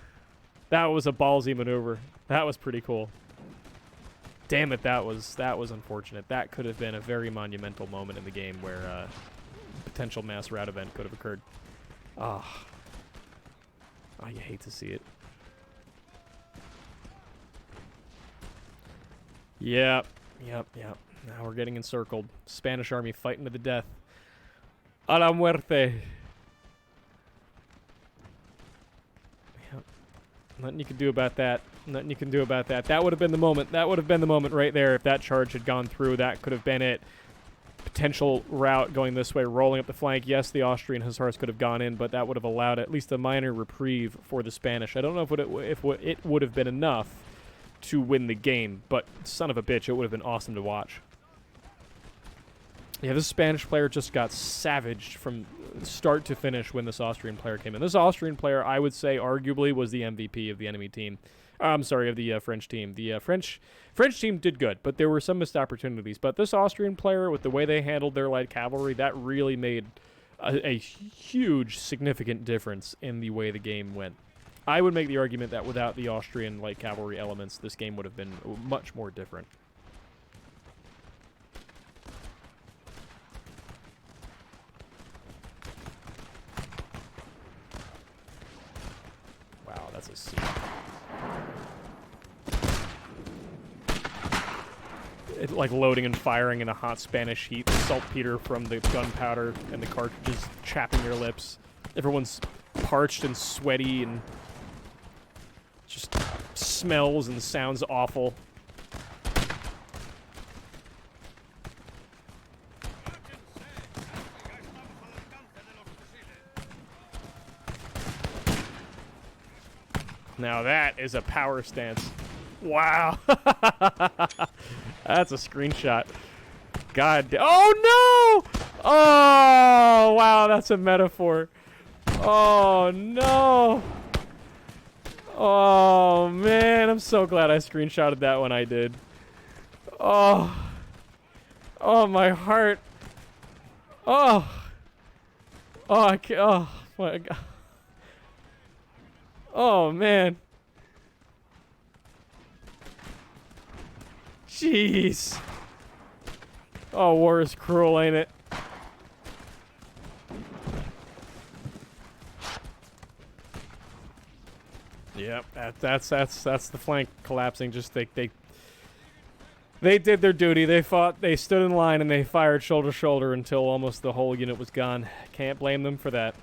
that was a ballsy maneuver. That was pretty cool. Damn it, that was unfortunate. That could have been a very monumental moment in the game where a potential mass rout event could have occurred. Oh, you hate to see it. Yep. Now we're getting encircled. Spanish army fighting to the death. A la muerte. Yep. Nothing you can do about that. Nothing you can do about that. That would have been the moment. That would have been the moment right there. If that charge had gone through, that could have been it. Potential route going this way, rolling up the flank. Yes, the Austrian hussars could have gone in, but that would have allowed at least a minor reprieve for the Spanish. I don't know if it would have been enough to win the game, but son of a bitch, it would have been awesome to watch. Yeah, this Spanish player just got savaged from start to finish when this Austrian player came in. This Austrian player, I would say, arguably was the MVP of the enemy team. I'm sorry, of the French team. The French team did good, but there were some missed opportunities. But this Austrian player, with the way they handled their light cavalry, that really made a huge, significant difference in the way the game went. I would make the argument that without the Austrian light cavalry elements, this game would have been much more different. Wow, that's a scene. It, like loading and firing in a hot Spanish heat, saltpeter from the gunpowder and the cartridges chapping your lips. Everyone's parched and sweaty and just smells and sounds awful. Now that is a power stance. Wow. That's a screenshot. God. Oh no! Oh, wow, that's a metaphor. Oh no. Oh man, I'm so glad I screenshotted that when I did. Oh. Oh, my heart. Oh. Oh, I can't. Oh my God. Oh man. Jeez. Oh, war is cruel, ain't it? Yep, that's the flank collapsing. Just they did their duty. They fought. They stood in line and they fired shoulder to shoulder until almost the whole unit was gone. Can't blame them for that.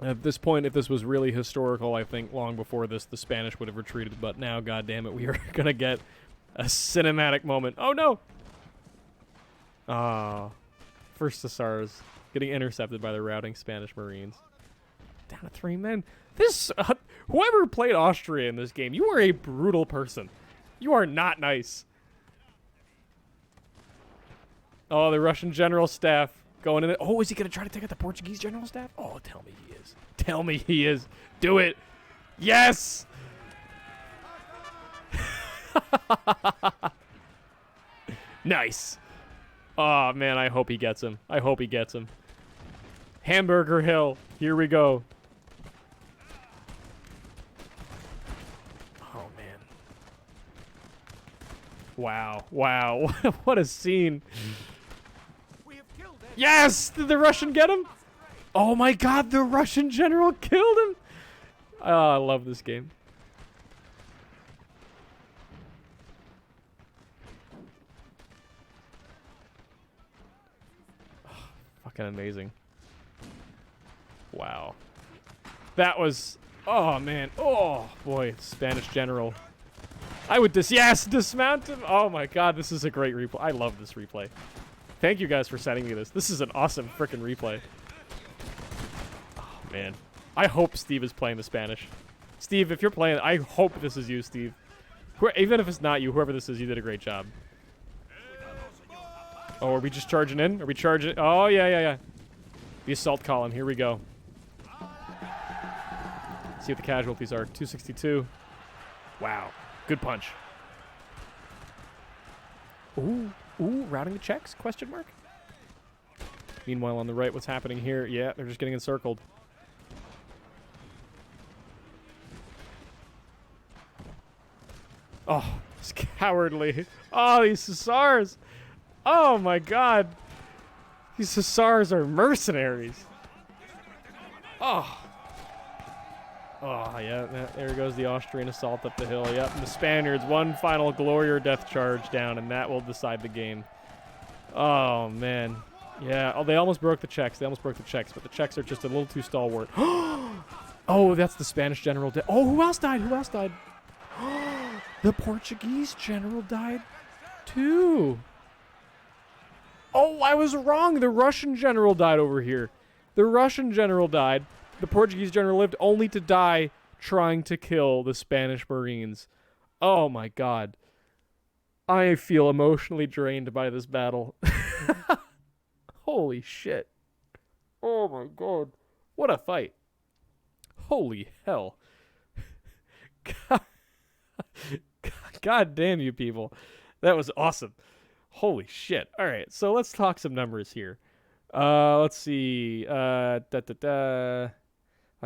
At this point, if this was really historical, I think long before this, the Spanish would have retreated. But now, goddamn it, we are gonna get a cinematic moment. Oh no! Ah, first Hussars getting intercepted by the routing Spanish Marines. Down to 3 men. This whoever played Austria in this game, you are a brutal person. You are not nice. Oh, the Russian general staff going in. Oh, is he going to try to take out the Portuguese general staff? Oh, tell me he is. Tell me he is. Do it. Yes! Nice. Oh, man, I hope he gets him. I hope he gets him. Hamburger Hill. Here we go. Oh, man. Wow. Wow. What a scene. Yes! Did the Russian get him? Oh, my God. The Russian general killed him. Oh, I love this game. Fucking amazing. Wow. That was... Oh, man. Oh, boy. Spanish general. I would dismount him. Oh, my God. This is a great replay. I love this replay. Thank you guys for sending me this. This is an awesome freaking replay. Oh, man. I hope Steve is playing the Spanish. Steve, if you're playing, I hope this is you, Steve. Even if it's not you, whoever this is, you did a great job. Oh, are we just charging in? Are we charging? Oh, yeah. The assault column. Here we go. See what the casualties are. 262. Wow. Good punch. Ooh, routing the Czechs? Question mark? Meanwhile, on the right, what's happening here? Yeah, they're just getting encircled. Oh, it's cowardly. Oh, these Hussars. Oh, my God. These Hussars are mercenaries. Oh. Oh, yeah. There goes the Austrian assault up the hill. Yep, and the Spaniards, one final glory or death charge down, and that will decide the game. Oh, man. Yeah. Oh, they almost broke the Czechs. But the Czechs are just a little too stalwart. Oh, that's the Spanish general. Oh, who else died? The Portuguese general died, too. Oh, I was wrong. The Russian general died over here. The Russian general died. The Portuguese general lived only to die trying to kill the Spanish Marines. Oh, my God. I feel emotionally drained by this battle. Holy shit. Oh, my God. What a fight. Holy hell. God damn you people. That was awesome. Holy shit. All right, so let's talk some numbers here. Let's see. I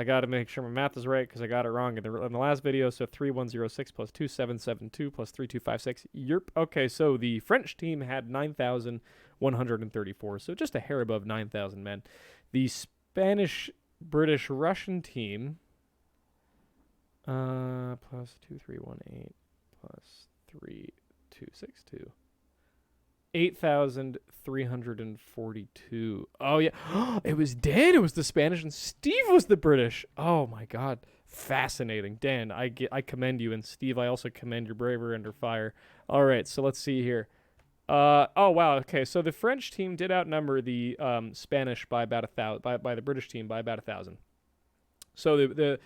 got to make sure my math is right because I got it wrong in the last video. So 3106 plus 2772 plus 3256. Yerp. Okay, so the French team had 9,134, so just a hair above 9,000 men. The Spanish, British, Russian team plus 2318 plus 3262. 8,342. Oh, yeah. It was Dan. It was the Spanish, and Steve was the British. Oh, my God. Fascinating. Dan, I commend you, and Steve, I also commend your bravery under fire. All right, so let's see here. Oh, wow. Okay, so the French team did outnumber the Spanish by about 1,000, by the British team by about 1,000. So the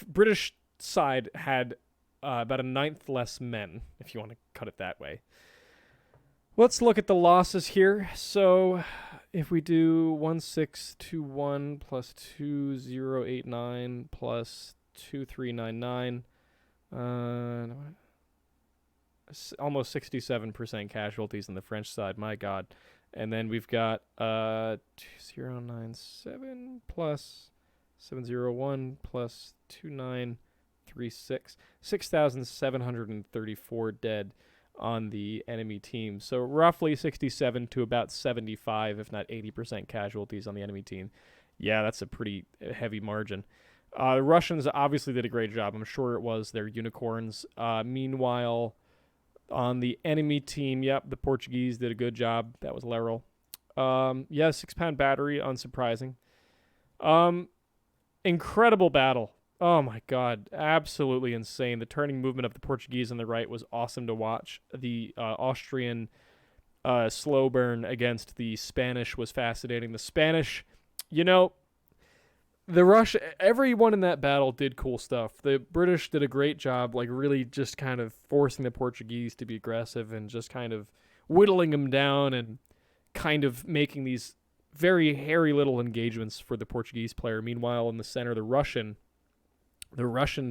British side had about a ninth less men, if you want to cut it that way. Let's look at the losses here. So if we do 1621 plus 2089 plus 2399, almost 67% casualties on the French side. My God. And then we've got 2097 plus 701 plus 2936, 6,734 dead on the enemy team. So roughly 67 to about 75, if not 80% casualties on the enemy team. Yeah, that's a pretty heavy margin. The Russians obviously did a great job. I'm sure it was their unicorns. Meanwhile, on the enemy team, yep, the Portuguese did a good job. That was Laurel. Yeah, 6-pound battery, unsurprising. Incredible battle. Oh, my God. Absolutely insane. The turning movement of the Portuguese on the right was awesome to watch. The Austrian slow burn against the Spanish was fascinating. The Spanish, everyone in that battle did cool stuff. The British did a great job, like really just kind of forcing the Portuguese to be aggressive and just kind of whittling them down and kind of making these very hairy little engagements for the Portuguese player. Meanwhile, in the center, the Russian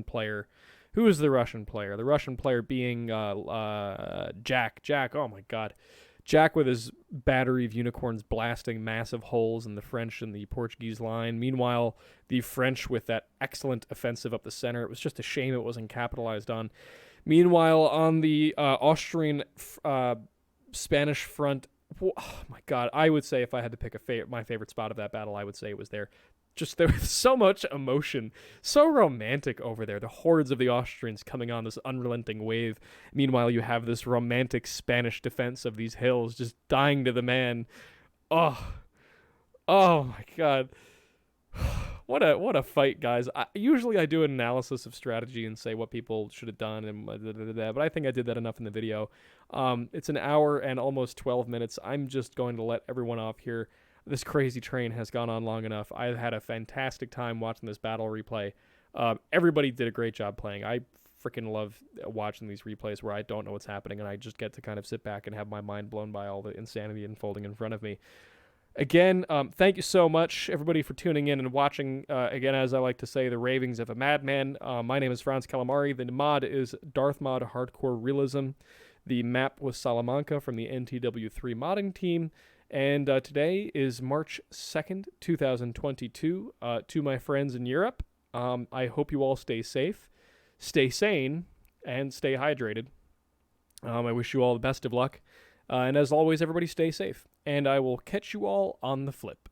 player. Who is the Russian player? The Russian player being Jack. Jack, oh my God. Jack with his battery of unicorns blasting massive holes in the French and the Portuguese line. Meanwhile, the French with that excellent offensive up the center. It was just a shame it wasn't capitalized on. Meanwhile, on the Austrian Spanish front, oh my God, I would say if I had to pick my favorite spot of that battle, I would say it was there. Just there was so much emotion, so romantic over there. The hordes of the Austrians coming on this unrelenting wave. Meanwhile, you have this romantic Spanish defense of these hills just dying to the man. Oh my God. What a fight, guys. Usually I do an analysis of strategy and say what people should have done, but I think I did that enough in the video. It's an hour and almost 12 minutes. I'm just going to let everyone off here. This crazy train has gone on long enough. I had a fantastic time watching this battle replay. Everybody did a great job playing. I freaking love watching these replays where I don't know what's happening and I just get to kind of sit back and have my mind blown by all the insanity unfolding in front of me. Again, thank you so much, everybody, for tuning in and watching. Again, as I like to say, the ravings of a madman. My name is Franz Calamari. The mod is Darthmod Hardcore Realism. The map was Salamanca from the NTW 3 modding team. And today is March 2nd, 2022. To my friends in Europe, I hope you all stay safe, stay sane, and stay hydrated. I wish you all the best of luck. And as always, everybody stay safe. And I will catch you all on the flip.